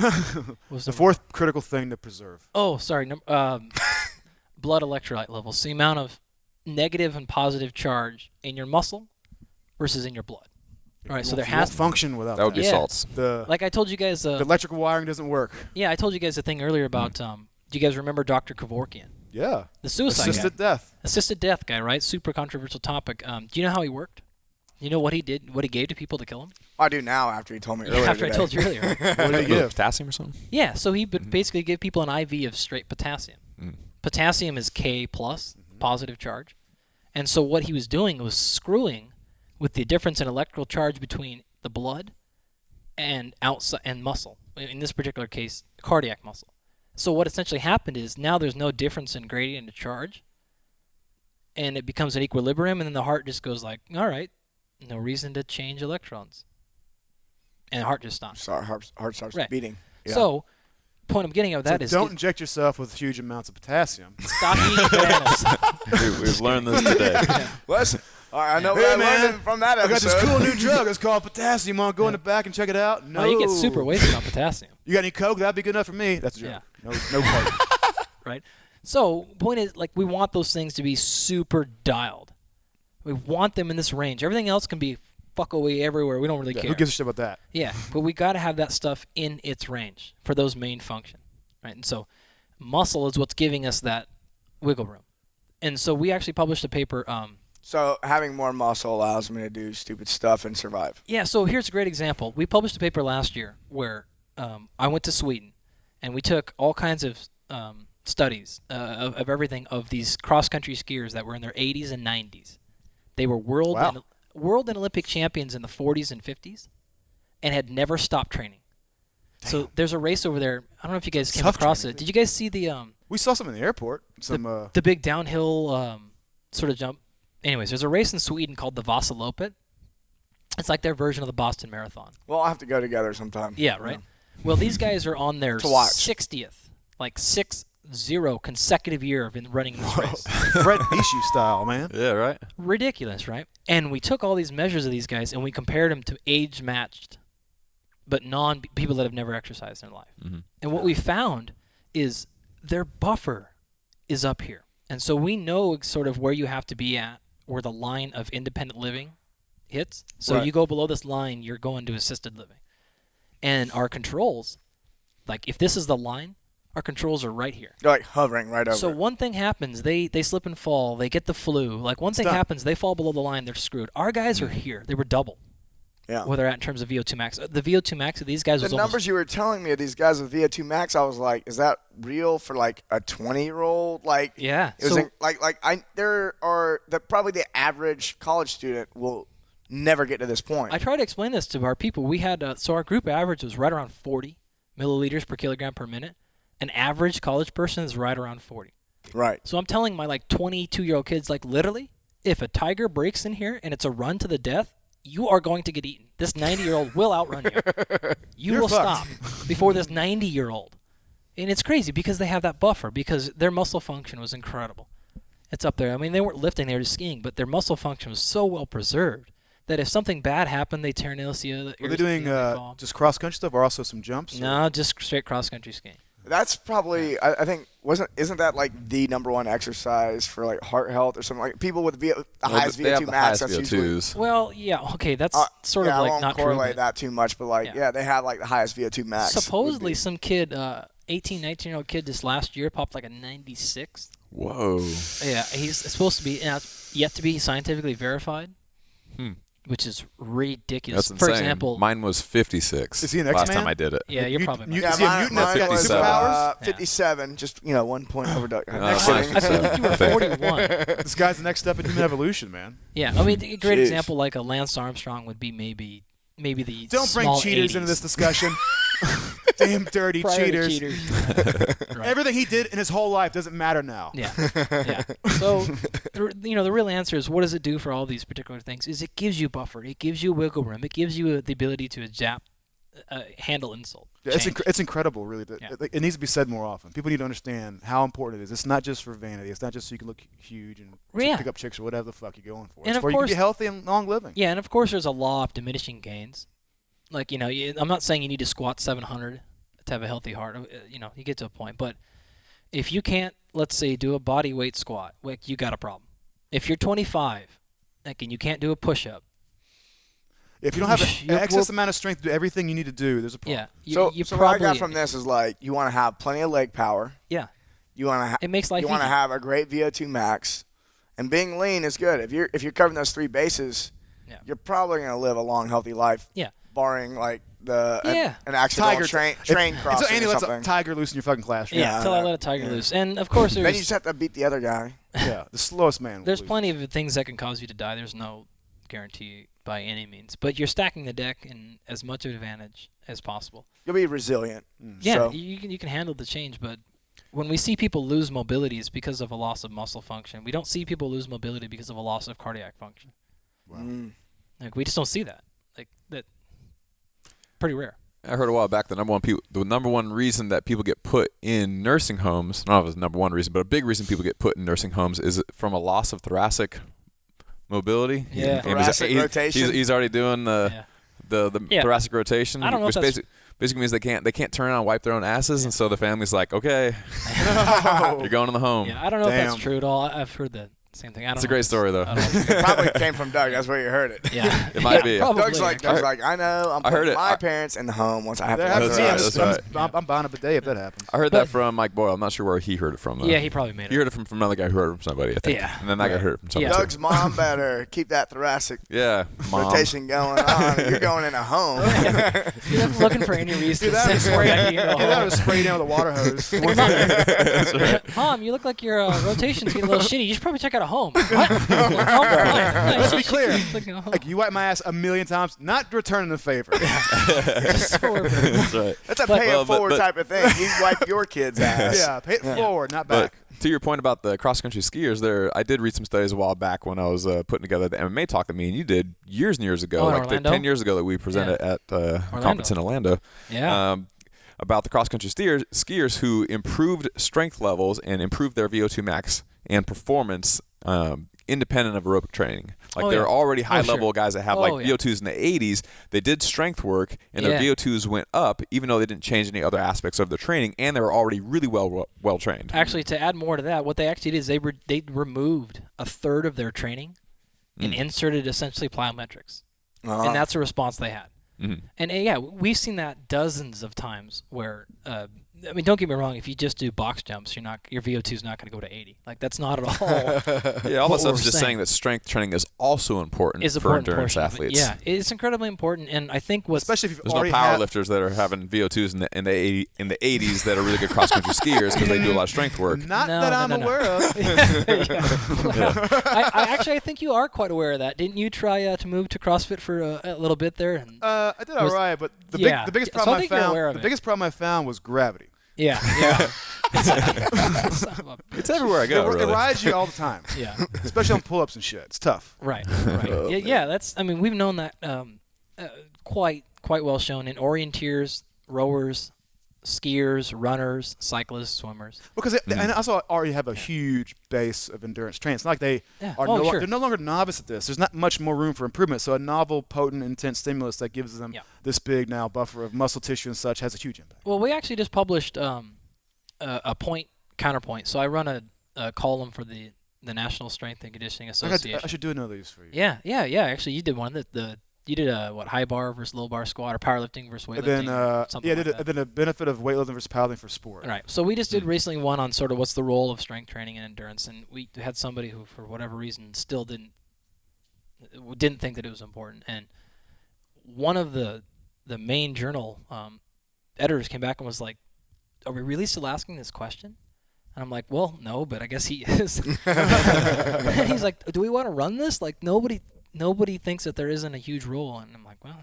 was The 4th critical thing to preserve. Oh, sorry. Blood electrolyte levels. The amount of negative and positive charge in your muscle versus in your blood. All right. So there You won't has function without That would be Yeah. salts. The like I told you guys. the electrical wiring doesn't work. Yeah, I told you guys a thing earlier about. Do you guys remember Dr. Kevorkian? Yeah. The suicide Assisted guy. death. Assisted death guy, right? Super controversial topic. Do you know how he worked? You know what he did? What he gave to people to kill him? I do now after you told me earlier. After I today. told you earlier. What did he give? Potassium or something? Yeah, so he would basically give people an IV of straight potassium. Potassium is K plus, positive charge. And so what he was doing was screwing with the difference in electrical charge between the blood and outside and muscle. In this particular case, cardiac muscle. So what essentially happened is now there's no difference in gradient of charge, and it becomes an equilibrium, and then the heart just goes like, all right, no reason to change electrons. And the heart just stops. Sorry, heart starts Right. beating. Yeah. So, point I'm getting at So that is don't inject yourself with huge amounts of potassium. stop eating bananas. We've learned this today. Listen, all right, I know Hey, what I man, learned from that I got episode. this cool new drug. It's called potassium. Want to go in the back and check it out? No. No, you get super wasted on potassium, You got any Coke? That'd be good enough for me. That's a joke. Yeah. No Coke. right? So, point is, like, we want those things to be super dialed. We want them in this range. Everything else can be fuck away everywhere. We don't really Yeah, care. who gives a shit about that? Yeah, but we got to have that stuff in its range for those main function, right? And so, muscle is what's giving us that wiggle room. And so, we actually published a paper. So having more muscle allows me to do stupid stuff and survive. Yeah, so here's a great example. We published a paper last year where I went to Sweden, and we took all kinds of studies of everything of these cross-country skiers that were in their 80s and 90s. They were world and Olympic champions in the 40s and 50s and had never stopped training. Damn. So there's a race over there. I don't know if you guys came Tough across training. it. Did you guys see the We saw some in the airport. Some the big downhill sort of jump? Anyways, there's a race in Sweden called the Vasaloppet. It's like their version of the Boston Marathon. Well, I'll have to go together sometime. Yeah, right. Well, these guys are on their To watch. 60th, like 6-0 consecutive year of running this race. Fred Nishu style, man. Yeah, right? Ridiculous, right? And we took all these measures of these guys and we compared them to age-matched, but people that have never exercised in their life. Mm-hmm. And what we found is their buffer is up here. And so we know sort of where you have to be at, where the line of independent living hits. So Right. you go below this line, you're going to assisted living. And our controls, like if this is the line, our controls are right here. They're like hovering right over. So one thing happens, they slip and fall, they get the flu. Like one thing done. happens, they fall below the line, they're screwed. Our guys are here. They were double yeah. where they're at in terms of VO2 max. The VO2 max of these guys The was numbers almost... you were telling me of these guys with VO2 max, I was like, is that real for like a 20-year-old? Like, Yeah. it was So- probably the average college student will never get to this point. I try to explain this to our people. We had so our group average was right around 40 milliliters per kilogram per minute. An average college person is right around 40. Right. So I'm telling my like 22-year-old kids, like literally, if a tiger breaks in here and it's a run to the death, you are going to get eaten. This 90-year-old will outrun you. You will stop before this 90-year-old. And it's crazy because they have that buffer because their muscle function was incredible. It's up there. I mean, they weren't lifting, they were just skiing, but their muscle function was so well preserved that if something bad happened, they tear an ACL. Were they doing just cross-country stuff or also some jumps? No, just straight cross-country skiing. That's probably, I think, isn't that like the number one exercise for like heart health or something? Like people with the highest they have VO2 the max. highest That's VO2s. Well, yeah, okay, that's sort of I like won't not correlate true. that too much, but like, yeah, they have like the highest VO2 max. Supposedly, some kid, 18, 19-year-old kid, this last year popped like a 96. Whoa. Yeah, he's supposed to be yet to be scientifically verified, which is ridiculous. That's For insane. example, Mine was 56. Is he an last X-Man? time I did it. yeah, you're probably. Is he a mutant that's got 57. superpowers? 57, just 1 point over Doug. Oh, Next nice. thing. I think you were 41. This guy's the next step in human evolution, man. Yeah, I mean, a great Jeez. example like a Lance Armstrong would be maybe the Don't bring small cheaters 80s. into this discussion. Damn dirty Prior to cheaters. Right. Everything he did in his whole life doesn't matter now. Yeah, yeah. So, the real answer is what does it do for all these particular things? Is it gives you buffer, it gives you wiggle room, it gives you the ability to adapt, handle insult. Yeah, it's incredible, really. Yeah. It needs to be said more often. People need to understand how important it is. It's not just for vanity. It's not just so you can look huge and Yeah. pick up chicks or whatever the fuck you're going for. And It's of for you can course- be healthy and long living. Yeah, and of course there's a law of diminishing gains. Like, I'm not saying you need to squat 700 to have a healthy heart. You get to a point. But if you can't, let's say, do a body weight squat, like, you got a problem. If you're 25, like, and you can't do a push-up, If you don't have an You're- excess amount of strength to do everything you need to do, there's a problem. yeah, So what I got from this is like you want to have plenty of leg power. Yeah, You want to it makes life you want to easy. have a great VO2 max, and being lean is good. If you're covering those three bases, Yeah. you're probably going to live a long, healthy life. Yeah. Barring like Yeah. an accidental Tiger train crossing Until Andy or lets something. a tiger loose in your fucking classroom. Yeah, until I let a tiger loose. And, of course, Then you there's just have to beat the other guy. Yeah, the slowest man. will there's lose. plenty of things that can cause you to die. There's no guarantee by any means. But you're stacking the deck in as much of an advantage as possible. You'll be resilient. Yeah, So, you can handle the change, but when we see people lose mobility, it's because of a loss of muscle function. We don't see people lose mobility because of a loss of cardiac function. Like, we just don't see that. Like, that pretty rare. I heard a while back the number one reason that people get put in nursing homes, not the number one reason, but a big reason people get put in nursing homes is from a loss of thoracic mobility. Yeah. And Thoracic rotation. He's already doing the Yeah. thoracic rotation, I don't know which if that's- basically means they can't turn around and wipe their own asses, and so the family's like, okay, you're going in the home. Yeah, I don't know if Damn. that's true at all. I've heard the same thing. I don't It's a know great if story, though. I don't know if it's- it probably came from Doug. That's where you heard it. Yeah. It might be. Probably. Doug's like, I know. I'm I heard putting it. my parents in the home once I have to. That have happens the to me. rest. That's right. I'm buying a bidet if that happens. I heard But- that from Mike Boyle. I'm not sure where he heard it from, though. Yeah, he probably made He it. heard it from another guy who heard it from somebody, I think. Yeah. And then that guy heard it from somebody. Yeah. too. Doug's mom better keep that thoracic Yeah, Mom. rotation going on. You're going in a home. You're looking for any reason to that send was more sprayed- Becky into a That home. was sprayed down with a water hose. Mom, you look like your rotation's getting a little shitty. You should probably check out a home. What? Let's be clear. Like, Like, you wipe my ass a million times, not returning the favor. That's right. That's a But- pay it Well, but- forward but- type of thing. You wipe your kid's ass. Yeah, pay it forward, not But back. to your point about the cross-country skiers, I did read some studies a while back when I was putting together the MMA talk that me and you did years and years ago, Oh, in like Orlando? 10 years ago that we presented at a conference in Orlando. Yeah. About the cross-country skiers who improved strength levels and improved their VO2 max and performance independent of aerobic training. Like Oh, they're yeah. already Oh, high-level sure. guys that have Oh, like yeah. VO2s in the 80s. They did strength work, and their Yeah. VO2s went up, even though they didn't change any other aspects of their training, and they were already really well trained. Actually, to add more to that, what they actually did is they removed a third of their training and inserted essentially plyometrics. And that's the response they had. Mhm. And yeah, we've seen that dozens of times where, I mean, don't get me wrong, if you just do box jumps, your VO2 is not going to go to 80. Like, that's not at all. Yeah, all what that stuff we're is just saying. saying that strength training is also important Is for important endurance portion of it. athletes. Yeah, it's incredibly important. And I think what's Especially if you've There's no already power had lifters that are having VO2s in the 80s that are really good cross country skiers because they do a lot of strength work. Not No, that no, I'm no, no. aware of. I think you are quite aware of that. Didn't you try to move to CrossFit for a little bit there? And I did all Was- right, but the yeah. biggest So I problem think you're aware of the it. biggest problem I found was gravity. Yeah. It's everywhere I go. It Really. rides you all the time, Yeah. especially on pull-ups and shit. It's tough. Right. Yeah. That's. I mean, we've known that quite well shown in orienteers, rowers, skiers, runners, cyclists, swimmers. Because and also already have a huge base of endurance training. It's not like they are sure. they're no longer novice at this. There's not much more room for improvement. So a novel, potent, intense stimulus that gives them this big now buffer of muscle tissue and such has a huge impact. Well, we actually just published a point counterpoint. So I run a column for the National Strength and Conditioning Association. I should do another of these for you. Yeah. Actually, you did one. You did high bar versus low bar squat or powerlifting versus weightlifting. And then something like that. and then a benefit of weightlifting versus powerlifting for sport. Right. So we just did recently one on sort of what's the role of strength training and endurance, and we had somebody who, for whatever reason, still didn't think that it was important. And one of the main journal editors came back and was like, "Are we really still asking this question?" And I'm like, "Well, no, but I guess he is." And he's like, "Do we want to run this? Like nobody thinks that there isn't a huge role." And I'm like, "Well."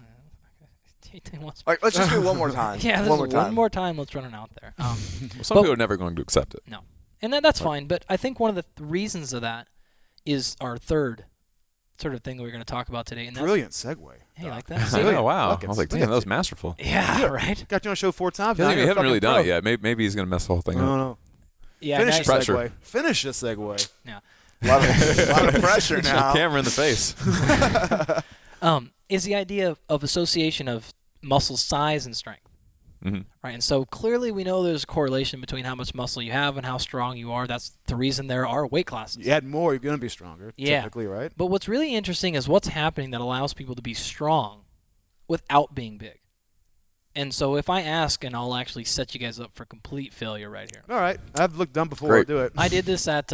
Like, let's just do it one more time. Yeah, one more time. Let's run it out there. Well, some people are never going to accept it. No, and that's fine. But I think one of the reasons of that is our third sort of thing that we're going to talk about today. And that's, Brilliant segue. Hey, like that? Oh, wow. Fuck it. I was like, damn, that was masterful. Yeah, right. Got you on a show 4 times. You now. haven't really done pro. it yet. Maybe he's going to mess the whole thing up. No. Yeah, Finish the pressure. segue. Finish the segue. Yeah. A lot of pressure now. Camera in the face. Is the idea of association of muscle size and strength. Mm-hmm. Right, and so clearly we know there's a correlation between how much muscle you have and how strong you are. That's the reason there are weight classes. You add more, you're going to be stronger, typically, right? But what's really interesting is what's happening that allows people to be strong without being big. And so if I ask, and I'll actually set you guys up for complete failure right here. All right. I've looked dumb before Great. I do it. I did this at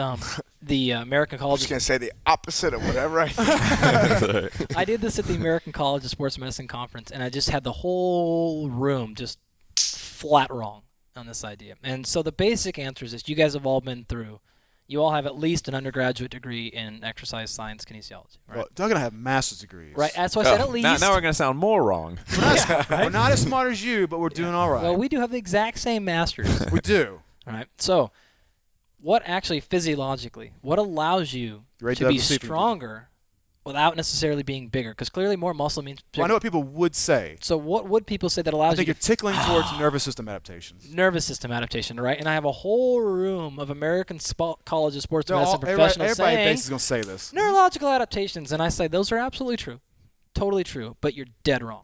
the American I'm College. just going to say the opposite of whatever I think. I did this at the American College of Sports Medicine Conference, and I just had the whole room just flat wrong on this idea. And so the basic answer is this. You guys have all been through. You all have at least an undergraduate degree in exercise science kinesiology, right? Well, Doug and I have master's degrees. Right, that's why I said at least. Now we're going to sound more wrong. We're not as smart as you, but we're doing all right. Well, we do have the exact same masters. We do. All right, so what actually physiologically, what allows you Ray to be Douglas, stronger without necessarily being bigger? Because clearly more muscle means bigger. Well, I know what people would say. So what would people say that I allows think you you're tickling towards nervous system adaptations. nervous system adaptation, right? And I have a whole room of American College of Sports Medicine Everybody professionals at saying base is going to say this. neurological adaptations, and I say those are absolutely true, totally true, but you're dead wrong.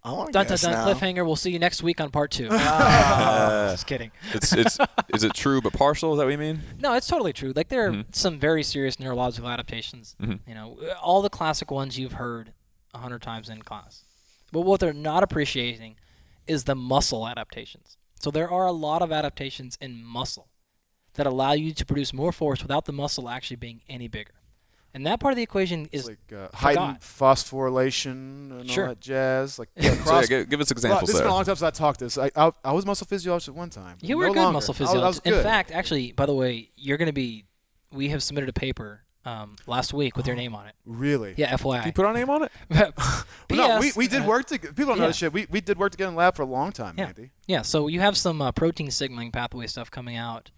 I want to Dun dun guess dun. now. Cliffhanger. We'll see you next week on part 2. Just kidding. Is it true but partial? Is that what you mean? No, it's totally true. Like there are some very serious neurological adaptations. Mhm. You know, all the classic ones you've heard 100 times in class. But what they're not appreciating is the muscle adaptations. So there are a lot of adaptations in muscle that allow you to produce more force without the muscle actually being any bigger. And that part of the equation is Like heightened phosphorylation and Sure. all that jazz. Like So yeah, give us examples This has there. been a long time since I talked this. I was a muscle physiologist at one time. you No were a good longer. muscle I physiologist. was good. In fact, actually, by the way, you're going to be. We have submitted a paper last week with your name on it. Really? Yeah, Can you FYI. put our name on it? Well, no, PS, we did work together. People don't know yeah. this shit. We did work together in the lab for a long time, Yeah. Andy. Yeah, so you have some protein signaling pathway stuff coming out.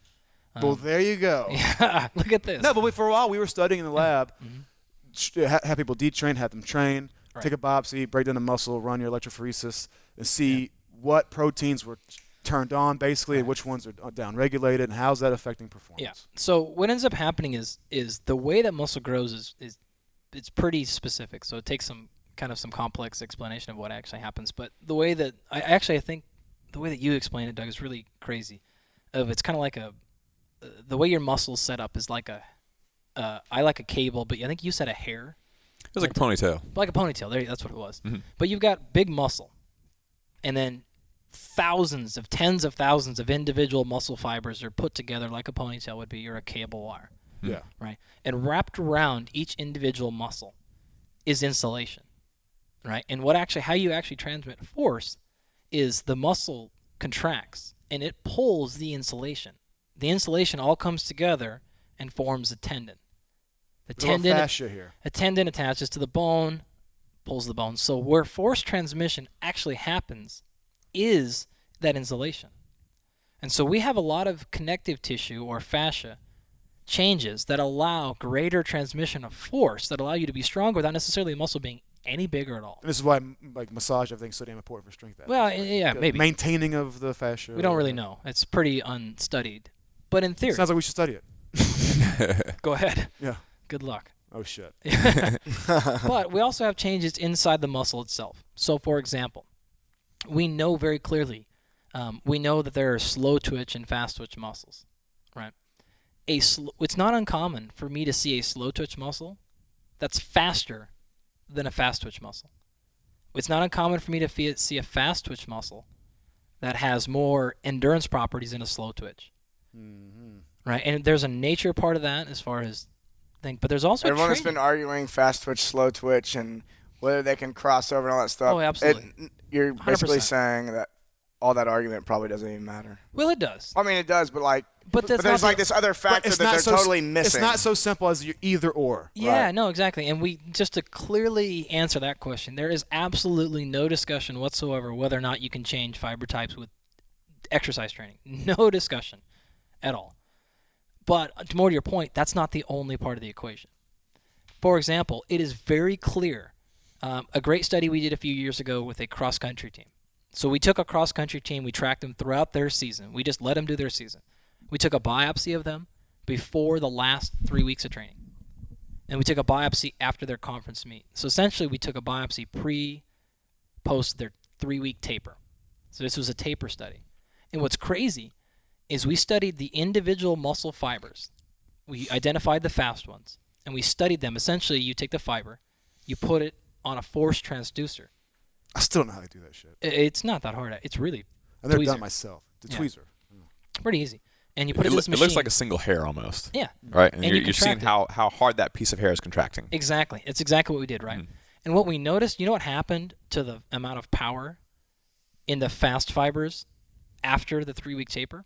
Well, there you go. Yeah, look at this. No, but for a while we were studying in the lab. Mm-hmm. Have people detrain, have them train, Right. take a biopsy, break down the muscle, run your electrophoresis, and see what proteins were turned on, basically, and which ones are down-regulated, and how's that affecting performance. Yeah. So what ends up happening is the way that muscle grows is it's pretty specific. So it takes some complex explanation of what actually happens. But the way that I think the way that you explain it, Doug, is really crazy. It's kind of like the way your muscles set up is like I like a cable, but I think you said a hair. It was like a ponytail. Like a ponytail. That's what it was. Mm-hmm. But you've got big muscle, and then tens of thousands of individual muscle fibers are put together like a ponytail would be, or a cable wire, Yeah. right? And wrapped around each individual muscle is insulation, right? And how you actually transmit force is the muscle contracts and it pulls the insulation. The insulation all comes together and forms a tendon. The tendon, fascia here. a tendon attaches to the bone, pulls the bone. So where force transmission actually happens is that insulation. And so we have a lot of connective tissue or fascia changes that allow greater transmission of force, that allow you to be stronger without necessarily the muscle being any bigger at all. And this is why like massage, I think, is so damn important for strength. Well, athletes, right? yeah, maybe. Maintaining of the fascia. We don't really know. It's pretty unstudied. But in theory. Sounds like we should study it. Go ahead. Yeah. Good luck. Oh, shit. But we also have changes inside the muscle itself. So, for example, we know very clearly, we know that there are slow twitch and fast twitch muscles, right? It's not uncommon for me to see a slow twitch muscle that's faster than a fast twitch muscle. It's not uncommon for me to see a fast twitch muscle that has more endurance properties than a slow twitch. Mm-hmm. Right? And there's a nature part of that as far as thing, but there's also everyone has been arguing fast twitch, slow twitch, and whether they can cross over and all that stuff. Oh, absolutely. You're basically 100%. saying that all that argument probably doesn't even matter. Well, it does. I mean, it does, but like, But there's like this other factor that they're totally missing. It's not so simple as you're either or. Yeah, Right. no, exactly. And just to clearly answer that question, there is absolutely no discussion whatsoever whether or not you can change fiber types with exercise training. No discussion at all. But more to your point, that's not the only part of the equation. For example, it is very clear. A great study we did a few years ago with a cross-country team. So we took a cross-country team, we tracked them throughout their season. We just let them do their season. We took a biopsy of them before the last 3 weeks of training. And we took a biopsy after their conference meet. So essentially we took a biopsy post their 3-week taper. So this was a taper study. And what's crazy is we studied the individual muscle fibers. We identified the fast ones, and we studied them. Essentially, you take the fiber, you put it on a force transducer. I still don't know how to do that shit. It's not that hard. It's really I've never tweezer. done it myself. The Yeah. tweezer. Pretty easy. And you put it in this It machine. looks like a single hair almost. Yeah. Right? And, And you you're seeing contract how hard that piece of hair is contracting. Exactly. It's exactly what we did, right? Mm. And what we noticed, you know what happened to the amount of power in the fast fibers after the 3-week taper?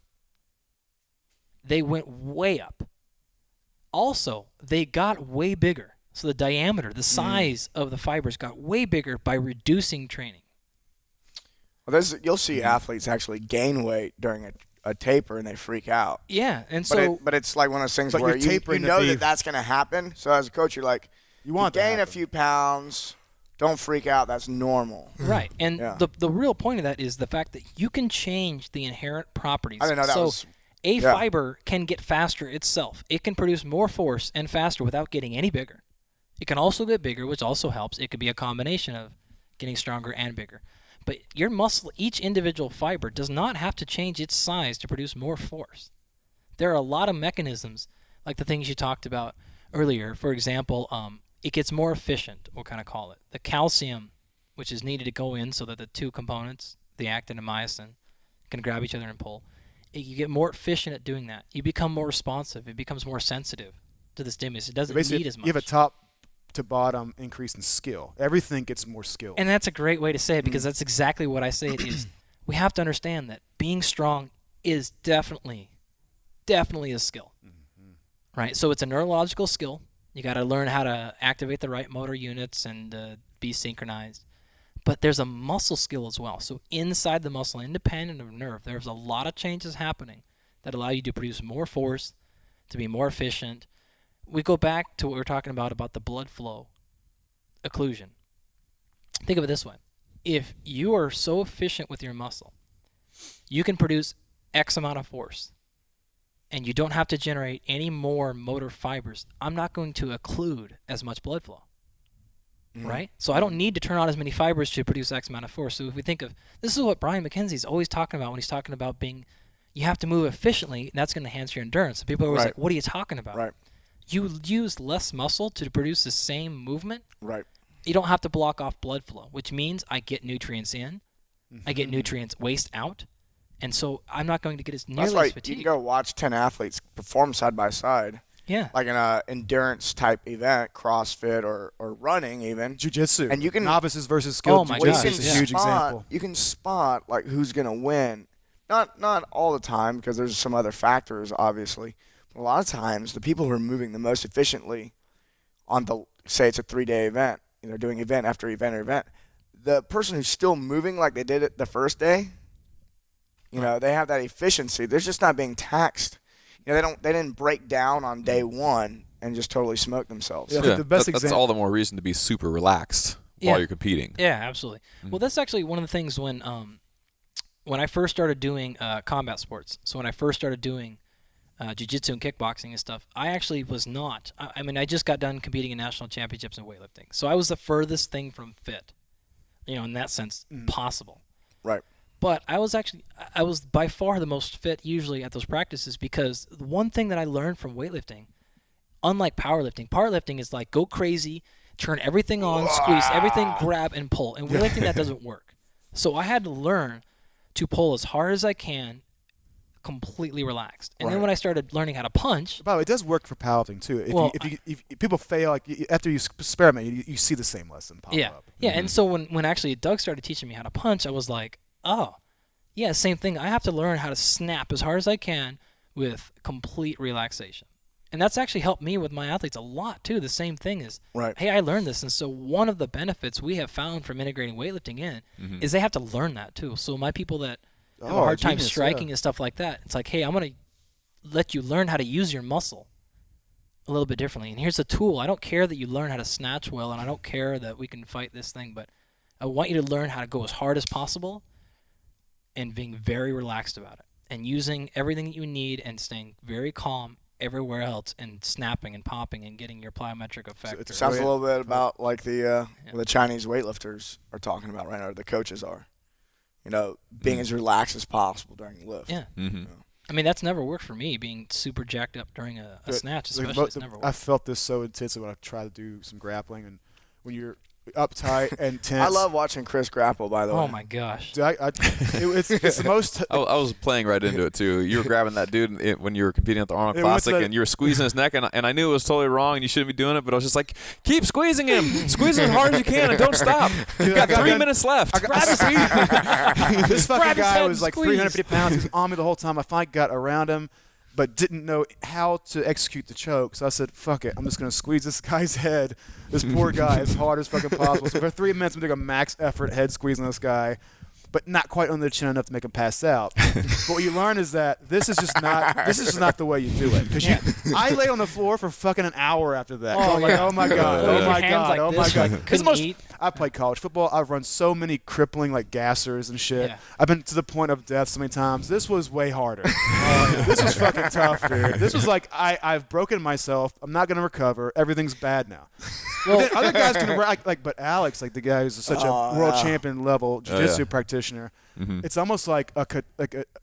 They went way up. Also, they got way bigger. So the diameter, the size of the fibers got way bigger by reducing training. Well, you'll see athletes actually gain weight during a taper and they freak out. Yeah, and But, so but it's like one of those things But where you're you tapering to know be- that that's going to happen. So as a coach, you're like, You want you to gain a happen. few pounds, don't freak out. That's normal. right, and Yeah. the real point of that is the fact that you can change the inherent properties. I didn't know that so was. a yeah. fiber can get faster itself. It can produce more force and faster without getting any bigger. It can also get bigger, which also helps. It could be a combination of getting stronger and bigger. But your muscle, each individual fiber, does not have to change its size to produce more force. There are a lot of mechanisms, like the things you talked about earlier. For example, it gets more efficient, we'll kind of call it. The calcium, which is needed to go in so that the two components, the actin and myosin, can grab each other and pull. You get more efficient at doing that. You become more responsive. It becomes more sensitive to the stimulus. It doesn't Basically, need as much. you have a top to bottom increase in skill. Everything gets more skill. And that's a great way to say it because that's exactly what I say it is. We have to understand that being strong is definitely a skill, right? So it's a neurological skill. You got to learn how to activate the right motor units and be synchronized. But there's a muscle skill as well. So inside the muscle, independent of nerve, there's a lot of changes happening that allow you to produce more force, to be more efficient. We go back to what we were talking about the blood flow occlusion. Think of it this way. If you are so efficient with your muscle, you can produce X amount of force, and you don't have to generate any more motor fibers. I'm not going to occlude as much blood flow, right? So I don't need to turn on as many fibers to produce X amount of force. So if we think of, this is what Brian McKenzie's always talking about when he's talking about you have to move efficiently, and that's going to enhance your endurance. So people are always Right. like, what are you talking about? Right. You use less muscle to produce the same movement. Right. You don't have to block off blood flow, which means I get nutrients in, I get nutrients waste out, and so I'm not going to get as That's nearly why as you fatigued. can go watch 10 athletes perform side by side, Yeah, like in a endurance type event, CrossFit or running even. Jiu-jitsu. And you can- novices versus skilled Oh my jiu-jitsu gosh, is yeah. a huge example. You can spot like who's gonna win. Not all the time because there's some other factors obviously. But a lot of times the people who are moving the most efficiently on say it's a 3-day event, they're doing event after event or event. The person who's still moving like they did it the first day You know, they have that efficiency. They're just not being taxed. You know, they didn't break down on day one and just totally smoke themselves. Yeah. The best that's example- all the more reason to be super relaxed while you're competing. Yeah, absolutely. Well, that's actually one of the things when I first started doing combat sports. So when I first started doing jiu-jitsu and kickboxing and stuff, I actually was not. I mean, I just got done competing in national championships in weightlifting. So I was the furthest thing from fit, in that sense, possible. Right. But I was by far the most fit usually at those practices, because the one thing that I learned from weightlifting, unlike powerlifting is like go crazy, turn everything on, squeeze everything, grab and pull. And weightlifting, that doesn't work. So I had to learn to pull as hard as I can, completely relaxed. And then when I started learning how to punch. By the way, it does work for powerlifting too. If people fail, like after you experiment, you see the same lesson pop up. Yeah. And so when actually Doug started teaching me how to punch, I was like, oh, yeah, same thing. I have to learn how to snap as hard as I can with complete relaxation. And that's actually helped me with my athletes a lot too. The same thing is, hey, I learned this. And so one of the benefits we have found from integrating weightlifting in is they have to learn that too. So my people that have a hard time striking and stuff like that, it's like, hey, I'm going to let you learn how to use your muscle a little bit differently. And here's a tool. I don't care that you learn how to snatch well, and I don't care that we can fight this thing, but I want you to learn how to go as hard as possible and being very relaxed about it and using everything that you need and staying very calm everywhere else and snapping and popping and getting your plyometric effect. So it sounds a little bit about like the Chinese weightlifters are talking about right now, or the coaches are. You know, being as relaxed as possible during the lift. Yeah. Mm-hmm. You know. I mean, that's never worked for me, being super jacked up during a snatch, especially. It's never worked. I felt this so intensely when I tried to do some grappling, and when you're uptight and tense. I love watching Chris grapple, by the way. Oh, my gosh. Dude, it's the most. I was playing right into it too. You were grabbing that dude when you were competing at the Arnold Classic, and you were squeezing his neck, and I knew it was totally wrong, and you shouldn't be doing it. But I was just like, keep squeezing him, squeeze him as hard as you can, and don't stop. You've got 3 minutes left. This fucking guy was like squeeze. 350 pounds. He was on me the whole time. I finally got around him, but didn't know how to execute the choke. So I said, fuck it. I'm just going to squeeze this guy's head, this poor guy, as hard as fucking possible. So for 3 minutes, I'm doing a max effort head squeeze on this guy, but not quite under the chin enough to make him pass out. But what you learn is that this is just not the way you do it. Because I lay on the floor for fucking an hour after that. Oh, I'm like, oh my God, oh my God, oh my God. It's the most. I played college football. I've run so many crippling like gassers and shit. Yeah. I've been to the point of death so many times. This was way harder. This was fucking tough, dude. This was like I've broken myself. I'm not gonna recover. Everything's bad now. Well, but then other guys can but Alex, like the guy who's such a world champion level jiu-jitsu practitioner, it's almost like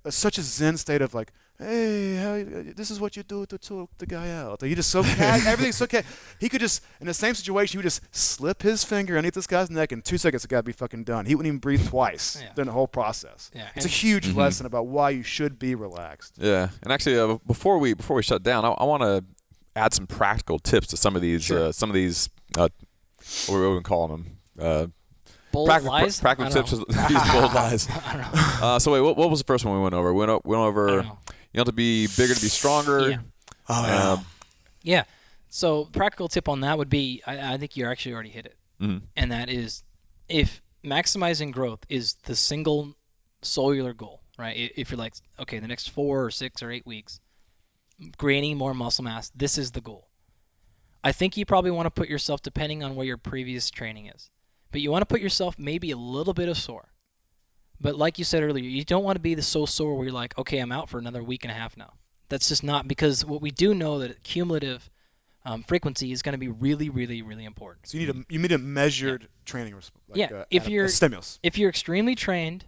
such a zen state of like, hey, this is what you do to choke the guy out. He just everything's okay. He could just, in the same situation, he would just slip his finger underneath this guy's neck, in 2 seconds the guy would be fucking done. He wouldn't even breathe twice during the whole process. Yeah. It's a huge lesson about why you should be relaxed. Yeah, and actually, before we shut down, I want to add some practical tips to some of these what are we even calling them? Bold lies? Practical tips to these bold lies. I don't know. So wait, what was the first one we went over? We went over you have to be bigger to be stronger. Yeah. Yeah. So practical tip on that would be, I think you actually already hit it. Mm-hmm. And that is, if maximizing growth is the single cellular goal, right? If you're like, okay, the next 4 or 6 or 8 weeks, gaining more muscle mass, this is the goal. I think you probably want to put yourself, depending on where your previous training is, but you want to put yourself maybe a little bit of sore. But like you said earlier, you don't want to be so sore where you're like, okay, I'm out for another week and a half now. That's just not, because what we do know that cumulative frequency is going to be really, really, really important. So you need a measured training, if you're a stimulus. If you're extremely trained,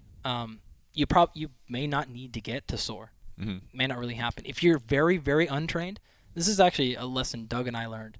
you may not need to get to sore. Mm-hmm. May not really happen. If you're very, very untrained, this is actually a lesson Doug and I learned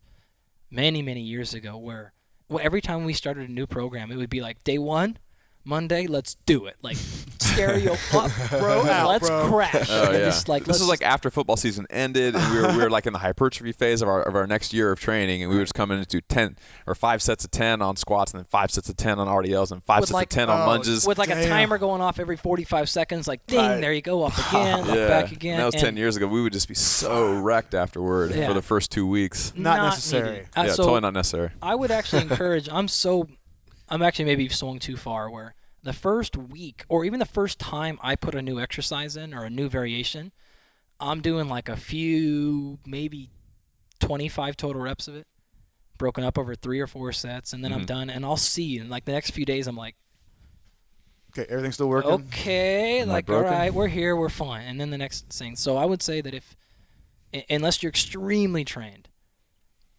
many, many years ago, where every time we started a new program, it would be like, day 1, Monday, let's do it. Like, stereo up, bro, let's crash. Oh, yeah. This was like after football season ended, and we were like in the hypertrophy phase of our next year of training, and we were just coming into 10 or 5 sets of 10 on squats, and then 5 sets of 10 on RDLs, and 5 sets of 10 on lunges. With like a timer going off every 45 seconds, like, ding, there you go, up again, back again. And that was 10 years ago. We would just be so wrecked afterward for the first 2 weeks. Not necessary. Totally not necessary. I would actually encourage, I'm actually maybe swung too far, where the first week or even the first time I put a new exercise in or a new variation, I'm doing like a few, maybe 25 total reps of it, broken up over 3 or 4 sets, and then I'm done. And I'll see in like the next few days, I'm like, Okay, everything's still working? okay, Am I like, all broken? right, we're here, we're fine. And then the next thing. So I would say that unless you're extremely trained,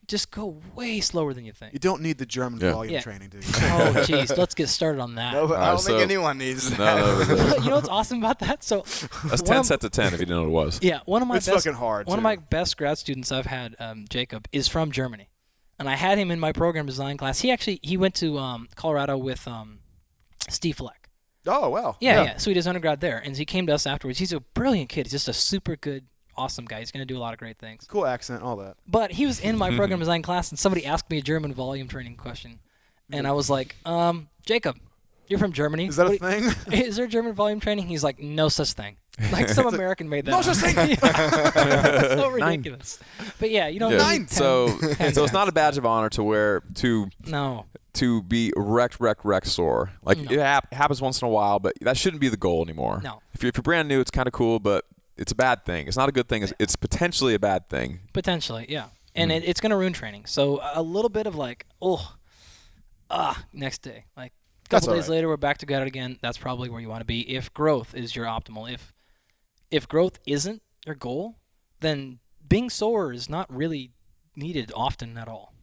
just go way slower than you think. You don't need the German Yeah. volume Yeah. training, do you? Oh, jeez, let's get started on that. No, I don't Alright, think so- anyone needs that. No, You know what's awesome about that? So that's one 10 of- sets of 10 if you didn't know what it was. Yeah, one of my It's best, fucking hard, One of too. my best grad students I've had, Jacob, is from Germany, and I had him in my program design class. He went to Colorado with Steve Fleck. Oh, wow. Yeah. So he did his undergrad there, and he came to us afterwards. He's a brilliant kid. He's just a super good, awesome guy. He's going to do a lot of great things. Cool accent, all that. But he was in my program design class, and somebody asked me a German volume training question, and I was like, Jacob, you're from Germany. Is that a What do thing? you- Is there German volume training? He's like, no such thing. Like some American made that. No up. such thing. It's so ridiculous. But yeah, you don't Yeah. need 10 So times. it's not a badge of honor to wear No. to be wrecked sore. Like No. it happens once in a while, but that shouldn't be the goal anymore. No. If you're brand new, it's kind of cool, but it's a bad thing. It's not a good thing. It's potentially a bad thing. Potentially, yeah. And it's going to ruin training. So a little bit of like, next day. Like a That's couple days all right. later, we're back to it again. That's probably where you want to be. If growth is your optimal, if growth isn't your goal, then being sore is not really needed often at all.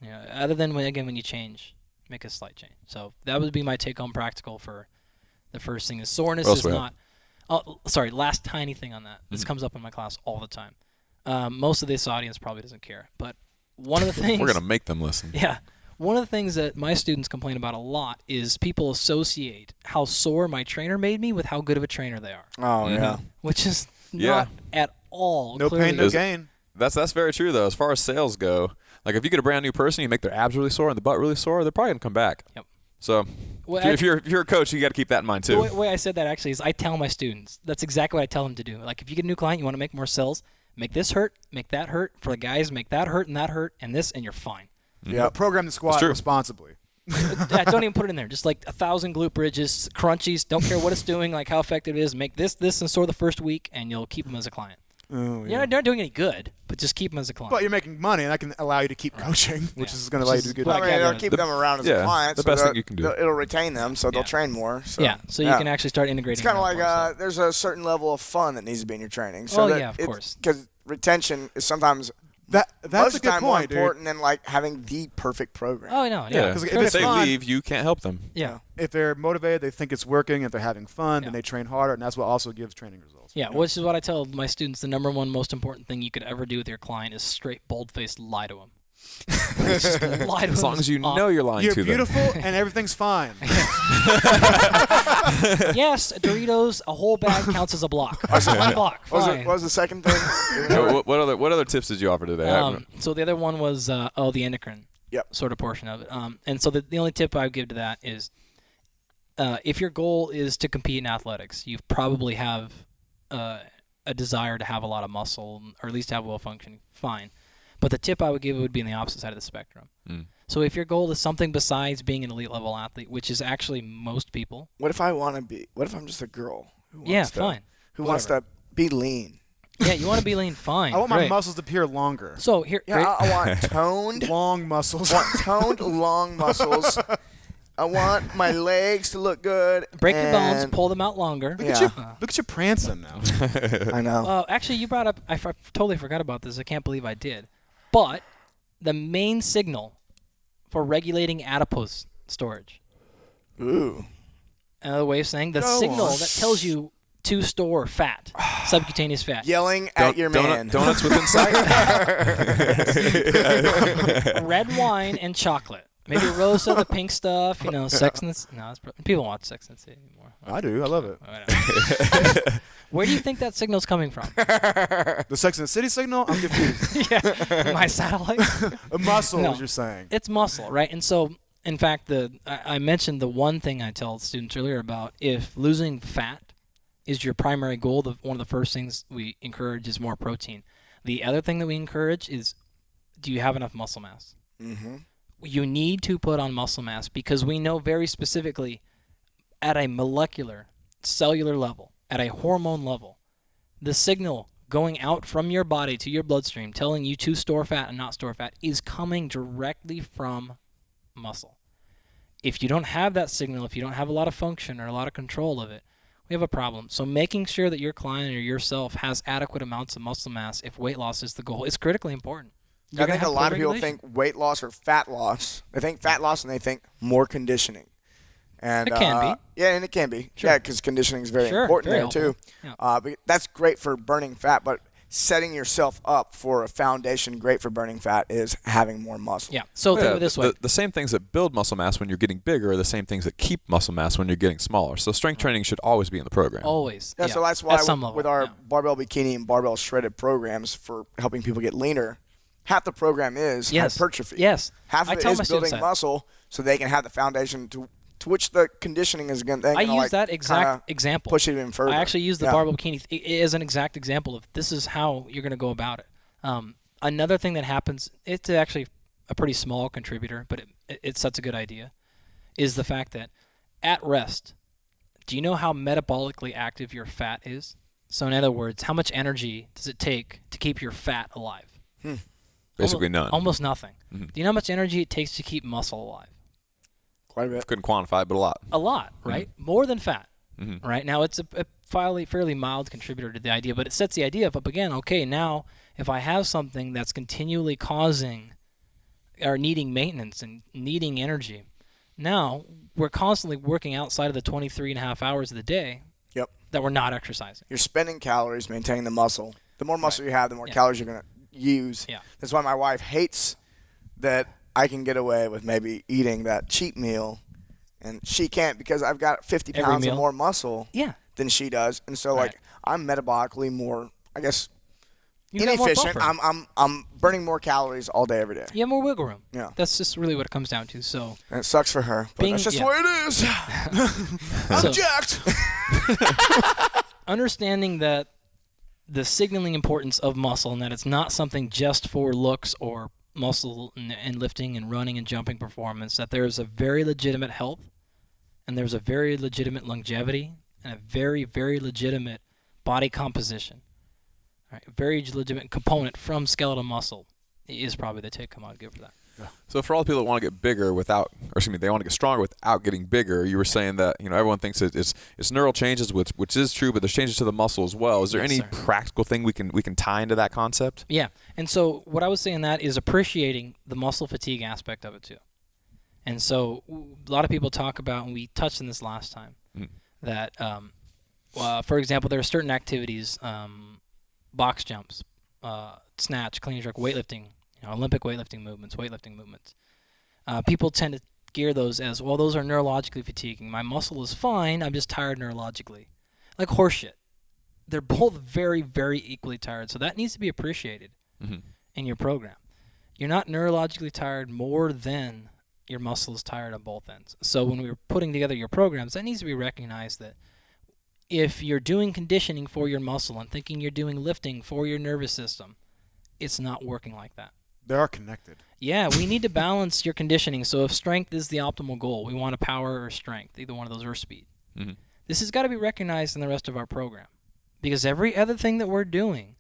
You know, other than when you change, make a slight change. So that would be my take home practical for the first thing. Is soreness What else is we have? not. Oh, sorry. Last tiny thing on that. This comes up in my class all the time. Most of this audience probably doesn't care, but one of the things We're gonna make them listen. yeah. One of the things that my students complain about a lot is people associate how sore my trainer made me with how good of a trainer they are, Oh, yeah. which is Yeah. not at all No clearly- pain, no Is it- gain. That's very true though. As far as sales go, like if you get a brand new person, you make their abs really sore and the butt really sore, they're probably gonna come back. Yep. So Well, if you're a coach, you got to keep that in mind The too. way I said that actually is I tell my students, that's exactly what I tell them to do. Like if you get a new client, you want to make more sales, make this hurt, make that hurt. For the guys, make that hurt, and this, and you're fine. Yeah. Program the squat true. responsibly. Don't even put it in there. Just like 1,000 glute bridges, crunchies. Don't care what it's doing, like how effective it is. Make this, and sore the first week, and you'll keep them as a client. Oh, You're not doing any good, but just keep them as a client. But you're making money, and that can allow you to keep coaching, which Yeah. is going to allow you to do good. Well, I mean, Yeah, it'll yeah. keep The- them around as yeah, a client. the so best they'll- thing you can do. It'll retain them, so they'll Yeah. train more. So. yeah, so you can actually start integrating. It's kind of that like more, so. there's a certain level of fun that needs to be in your training. So Oh, that yeah, of course. Because retention is sometimes That's most a of the good time more point, dude. important than like having the perfect program. Oh no, Yeah, yeah, 'cause if if it's they fun- leave, you can't help them. yeah, If they're motivated, they think it's working. If they're having fun, Yeah. then they train harder, and that's what also gives training results. yeah. Which is what I tell my students: the number one most important thing you could ever do with your client is straight, bold-faced lie to them. Just lie to As them long as you off. know you're lying You're to beautiful, and everything's fine. Yes, Doritos, a whole bag counts as a block. One block, fine. What was the second thing? them. What other tips did you offer today? So the other one was the endocrine Yep. sort of portion of it. And so the only tip I would give to that is if your goal is to compete in athletics, you probably have a desire to have a lot of muscle or at least have well functioning. Fine. But the tip I would give would be on the opposite side of the spectrum. Mm. So if your goal is something besides being an elite level athlete, which is actually most people, What if I want to be? What if I'm just a girl who wants yeah, to, fine. who wants to be lean? Yeah, you want to be lean, fine. I want my great. muscles to appear longer. So here, Yeah, great. I want toned, Long muscles. long muscles. I want my legs to look good. break your bones, and- pull them out longer. Look at you prancing now. I know. Actually, you brought up. I totally forgot about this. I can't believe I did. But the main signal for regulating adipose storage, Ooh. another way of saying the Go signal on. that tells you to store fat, subcutaneous fat. Yelling at your man. Donuts within sight. Red wine and chocolate. Maybe Rosa, the pink stuff. You know, Sex and the no, people don't watch Sex and the City anymore. I do. I love it. Whatever. Where do you think that signal's coming from? The Sex and the City signal? I'm confused. Yeah, my satellite. A muscle, No. as you're saying. It's muscle, right? And so, in fact, I mentioned the one thing I tell students earlier about if losing fat is your primary goal, one of the first things we encourage is more protein. The other thing that we encourage is, do you have enough muscle mass? Mm-hmm. You need to put on muscle mass because we know very specifically at a molecular, cellular level, at a hormone level, the signal going out from your body to your bloodstream telling you to store fat and not store fat is coming directly from muscle. If you don't have that signal, if you don't have a lot of function or a lot of control of it, we have a problem. So making sure that your client or yourself has adequate amounts of muscle mass if weight loss is the goal is critically important. I think a lot of people think weight loss or fat loss. They think fat loss and they think more conditioning. And, it can be. Yeah, and it can be. Sure. Yeah, because conditioning is very important very there, too. Yeah. But that's great for burning fat, but setting yourself up for a foundation great for burning fat is having more muscle. Yeah. So think of it this way. The same things that build muscle mass when you're getting bigger are the same things that keep muscle mass when you're getting smaller. So strength training should always be in the program. Always. Yeah, so that's why with our yeah. barbell bikini and barbell shredded programs for helping people get leaner, half the program is hypertrophy. Yes. Half I of it tell is my building students that. muscle so they can have the foundation to which the conditioning is going to I use that exact example. Push it even further. I actually use the barbell bikini as an exact example of this is how you're going to go about it. Another thing that happens, it's actually a pretty small contributor, but it sets a good idea, is the fact that at rest, do you know how metabolically active your fat is? So in other words, how much energy does it take to keep your fat alive? Basically none. Almost nothing. Do you know how much energy it takes to keep muscle alive? Quite a bit. Couldn't quantify it, but a lot. A lot, right? More than fat, right? Now, it's a fairly mild contributor to the idea, but it sets the idea up again. Okay, now, if I have something that's continually causing or needing maintenance and needing energy, now we're constantly working outside of the 23 and a half hours of the day that we're not exercising. You're spending calories maintaining the muscle. The more muscle you have, the more calories you're going to use. Yeah. That's why my wife hates that I can get away with maybe eating that cheat meal, and she can't because I've got 50 pounds of more muscle than she does. And so, like, I'm metabolically more, I guess, inefficient. I'm burning more calories all day, every day. You have more wiggle room. Yeah. That's just really what it comes down to. So. And it sucks for her, but that's just the way it is. I'm jacked. Understanding that the signaling importance of muscle and that it's not something just for looks or muscle and lifting and running and jumping performance, that there's a very legitimate health and there's a very legitimate longevity and a very, very legitimate body composition. All right, a very legitimate component from skeletal muscle is probably the take-home I'd give for that. Yeah. So for all the people that want to get bigger they want to get stronger without getting bigger, you were saying that, everyone thinks that it's neural changes, which is true, but there's changes to the muscle as well. Is there any practical thing we can tie into that concept? Yeah. And so what I was saying that is appreciating the muscle fatigue aspect of it too. And so a lot of people talk about, and we touched on this last time, that, for example, there are certain activities, box jumps, snatch, clean and jerk, weightlifting, Olympic weightlifting movements. People tend to gear those as, well, those are neurologically fatiguing. My muscle is fine, I'm just tired neurologically. Like horseshit. They're both very, very equally tired, so that needs to be appreciated in your program. You're not neurologically tired more than your muscle is tired on both ends. So when we were putting together your programs, that needs to be recognized that if you're doing conditioning for your muscle and thinking you're doing lifting for your nervous system, it's not working like that. They are connected. Yeah, we need to balance your conditioning. So if strength is the optimal goal, we want a power or strength, either one of those, or speed. This has got to be recognized in the rest of our program, because every other thing that we're doing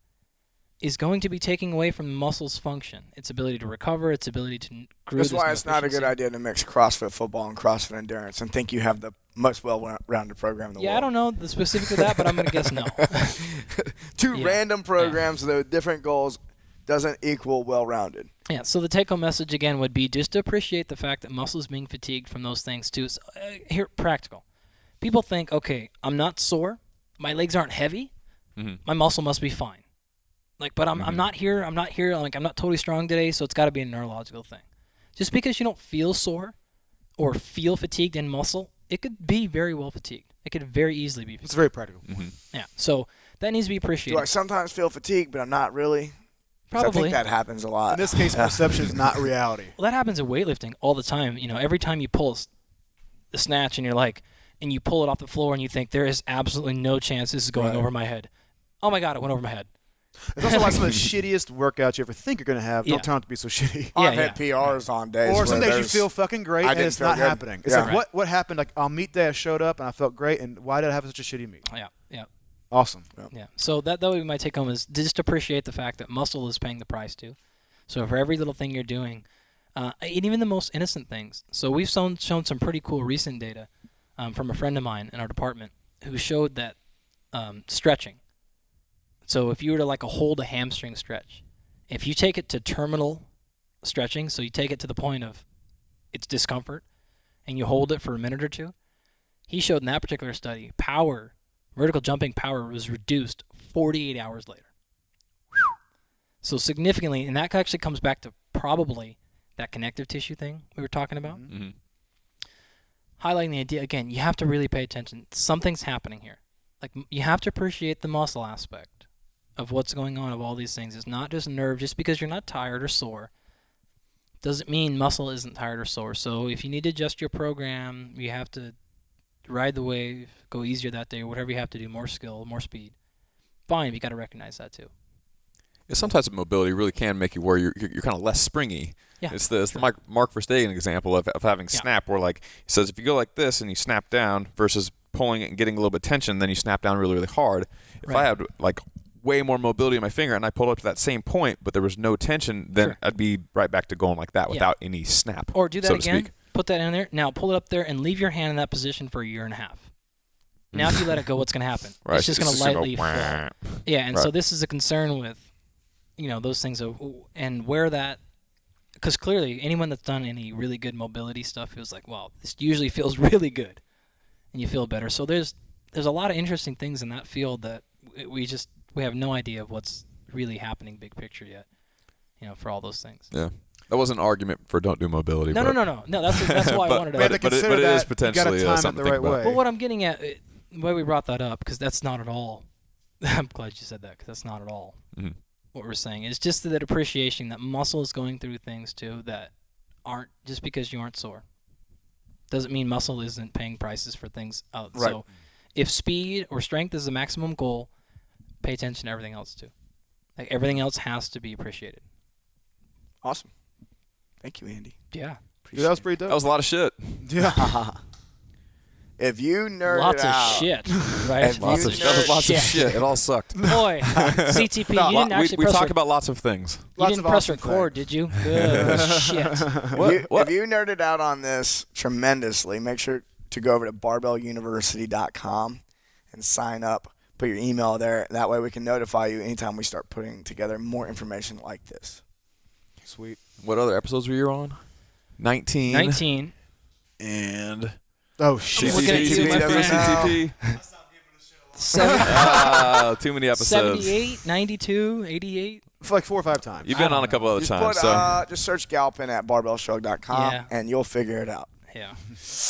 is going to be taking away from the muscle's function, its ability to recover, its ability to grow. That's why it's not a good idea to mix CrossFit football and CrossFit endurance and think you have the most well-rounded program in the world. Yeah, I don't know the specifics of that, but I'm going to guess no. Two random programs with different goals doesn't equal well-rounded. Yeah, so the take-home message, again, would be just to appreciate the fact that muscle is being fatigued from those things, too. So, here, practical. People think, okay, I'm not sore, my legs aren't heavy, my muscle must be fine. But I'm not here, I'm not totally strong today, so it's got to be a neurological thing. Just because you don't feel sore or feel fatigued in muscle, it could be very well fatigued. It could very easily be fatigued. It's very practical. Yeah, so that needs to be appreciated. Do I sometimes feel fatigued, but I'm not really? Probably. I think that happens a lot. In this case, perception is not reality. Well, that happens in weightlifting all the time. Every time you pull the snatch and and you pull it off the floor and you think there is absolutely no chance this is going over my head. Oh my God, it went over my head. It's also why some of the shittiest workouts you ever think you're going to have don't turn out to be so shitty. Yeah, I've had PRs on days. Or some where days you feel fucking great and it's not happening. It's like, what happened? Like, on meet day I showed up and I felt great, and why did I have such a shitty meet? Yeah. Awesome. Yeah. So that would be my take home is just appreciate the fact that muscle is paying the price too. So for every little thing you're doing, and even the most innocent things. So we've shown some pretty cool recent data from a friend of mine in our department who showed that stretching. So if you were to hold a hamstring stretch, if you take it to terminal stretching, so you take it to the point of its discomfort, and you hold it for a minute or two, he showed in that particular study, vertical jumping power was reduced 48 hours later. So significantly, and that actually comes back to probably that connective tissue thing we were talking about. Mm-hmm. Highlighting the idea, again, you have to really pay attention. Something's happening here. You have to appreciate the muscle aspect of what's going on of all these things. It's not just nerve. Just because you're not tired or sore doesn't mean muscle isn't tired or sore. So if you need to adjust your program, you have to ride the wave, go easier that day, or whatever you have to do, more skill, more speed. Fine, you got to recognize that too. Yeah, sometimes mobility really can make you where you're kind of less springy. Yeah, it's the Mark Verstegen example of having snap, where he says if you go like this and you snap down versus pulling it and getting a little bit of tension, then you snap down really, really hard. If I had way more mobility in my finger and I pulled up to that same point, but there was no tension, then I'd be right back to going like that without any snap. Or do that so again. To speak. Put that in there. Now pull it up there and leave your hand in that position for a year and a half. Now if you let it go, what's going to happen? Right. It's just going to lightly fall. Yeah, and right. so this is a concern with, those things and where that, because clearly anyone that's done any really good mobility stuff feels like, wow, this usually feels really good, and you feel better. So there's a lot of interesting things in that field that we have no idea of what's really happening big picture yet, for all those things. Yeah. That wasn't an argument for don't do mobility. No. That's why I wanted to. But it is potentially something to think about. Well, what I'm getting at, the way we brought that up, because that's not at all. I'm glad you said that, because that's not at all what we're saying. It's just that appreciation that muscle is going through things too that aren't just because you aren't sore. Doesn't mean muscle isn't paying prices for things out. Right. So, if speed or strength is the maximum goal, pay attention to everything else too. Everything else has to be appreciated. Awesome. Thank you, Andy. Yeah. Dude, that was pretty dope. That was a lot of shit. Yeah. If you nerded Lots out, of shit, right? Lots of shit. It all sucked. Boy, CTP, you didn't actually we press talked about lots of things. You Lots didn't of press awesome record, did you? Good shit. If you nerded out on this tremendously, make sure to go over to barbelluniversity.com and sign up. Put your email there. That way we can notify you anytime we start putting together more information like this. Sweet. What other episodes were you on? 19. 19. And Oh, shit. I'm looking at you, my friend. CTP. Too many episodes. 78, 92, 88. For like 4 or 5 times. You've been on a couple other times. Just search Galpin at barbellshrugged.com and you'll figure it out. Yeah,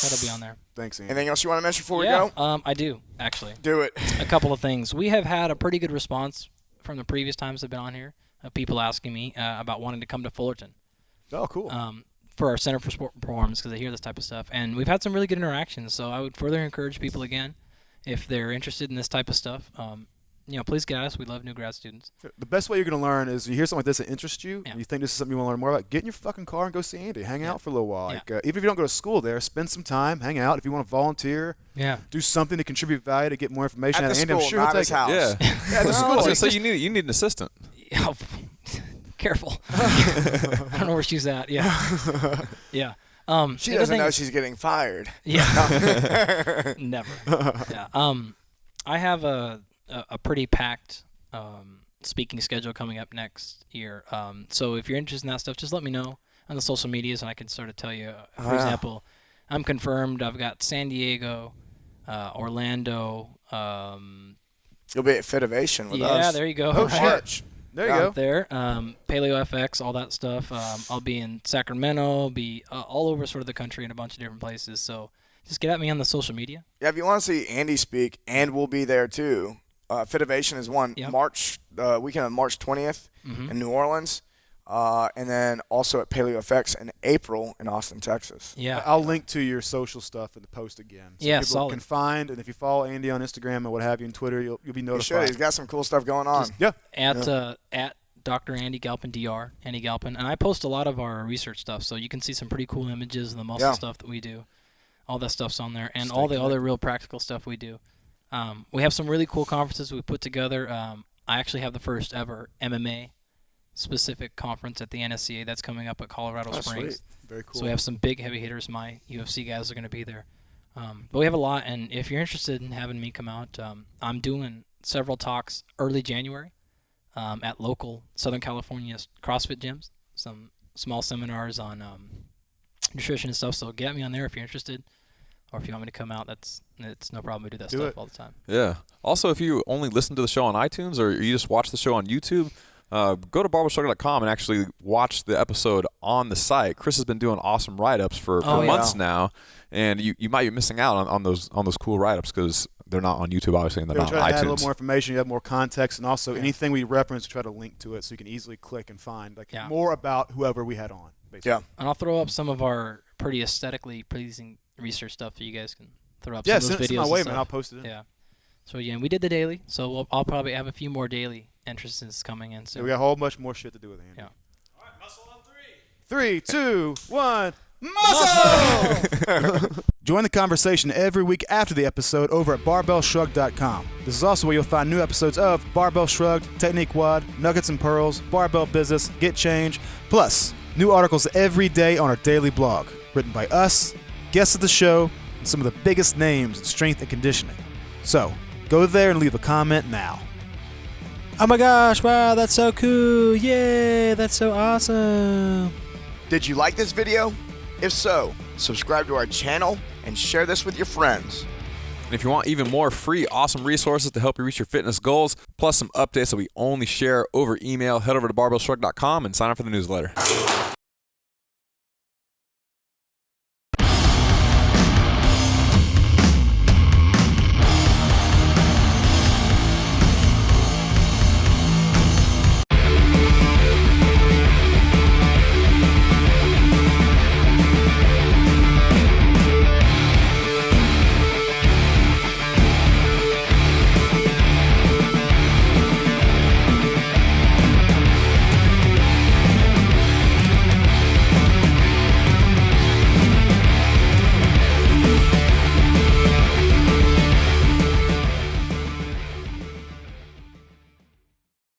that'll be on there. Thanks, Andy. Anything else you want to mention before we go? I do, actually. Do it. A couple of things. We have had a pretty good response from the previous times I've been on here of people asking me about wanting to come to Fullerton. Oh, cool. For our Center for Sport Performance, because they hear this type of stuff. And we've had some really good interactions, so I would further encourage people, again, if they're interested in this type of stuff, please get at us. We love new grad students. The best way you're going to learn is you hear something like this that interests you, Yeah. and you think this is something you want to learn more about, get in your fucking car and go see Andy. Hang out for a little while. Yeah. Even if you don't go to school there, spend some time, hang out. If you want to volunteer, do something to contribute value to get more information At out the of Andy. school, I'm sure he'll not take his it. house. Yeah. At the school. So you need an assistant. Careful. I don't know where she's at. Yeah. Yeah. She doesn't know she's getting fired. Yeah. Never. Yeah. I have a pretty packed speaking schedule coming up next year. So if you're interested in that stuff, just let me know on the social medias, and I can sort of tell you. For example, I'm confirmed. I've got San Diego, Orlando. You'll be at Fitovation with us. Yeah, there you go. Oh, Right. shit. There you go. There, Paleo FX, all that stuff. I'll be in Sacramento, be all over sort of the country in a bunch of different places. So just get at me on the social media. Yeah, if you want to see Andy speak, and we'll be there too. Fitovation is one. Yep. Weekend of March 20th in New Orleans. and then also at Paleo FX in April in Austin, Texas. Yeah. I'll link to your social stuff in the post again. So Yeah, people solid. can find, and if you follow Andy on Instagram or what have you, and Twitter, you'll be He notified. should. He's got some cool stuff going on. At Dr. Andy Galpin, Dr. Andy Galpin, and I post a lot of our research stuff, so you can see some pretty cool images and the muscle stuff that we do. All that stuff's on there, and all the other real practical stuff we do. We have some really cool conferences we put together. I actually have the first ever MMA specific conference at the NSCA that's coming up at Colorado Springs. Sweet. Very cool. So we have some big heavy hitters. My UFC guys are going to be there. But we have a lot, and if you're interested in having me come out, I'm doing several talks early January at local Southern California CrossFit gyms, some small seminars on nutrition and stuff. So get me on there if you're interested, or if you want me to come out, it's no problem. We do that stuff all the time. Yeah. Also, if you only listen to the show on iTunes or you just watch the show on YouTube, go to barbellshrugged.com and actually watch the episode on the site. Chris has been doing awesome write-ups for months now, and you might be missing out on those cool write-ups because they're not on YouTube, obviously, and they're not on try to iTunes. add a little more information, you have more context, and also anything we reference, try to link to it so you can easily click and find more about whoever we had on. Basically. Yeah. And I'll throw up some of our pretty aesthetically pleasing research stuff so you guys can throw up Yeah, some of those send videos. my way, and man. stuff. I'll post it in. Yeah. So, yeah, and we did the daily, so I'll probably have a few more daily entrances coming in soon. We got a whole bunch more shit to do with Andy. Yeah. All right, muscle on 3. 3, 2, 1, muscle! Join the conversation every week after the episode over at barbellshrugged.com. This is also where you'll find new episodes of Barbell Shrugged, Technique Wad, Nuggets and Pearls, Barbell Business, Get Change, plus new articles every day on our daily blog, written by us, guests of the show, and some of the biggest names in strength and conditioning. So, go there and leave a comment now. Oh my gosh, wow, that's so cool. Yay, that's so awesome. Did you like this video? If so, subscribe to our channel and share this with your friends. And if you want even more free, awesome resources to help you reach your fitness goals, plus some updates that we only share over email, head over to barbellshrugged.com and sign up for the newsletter.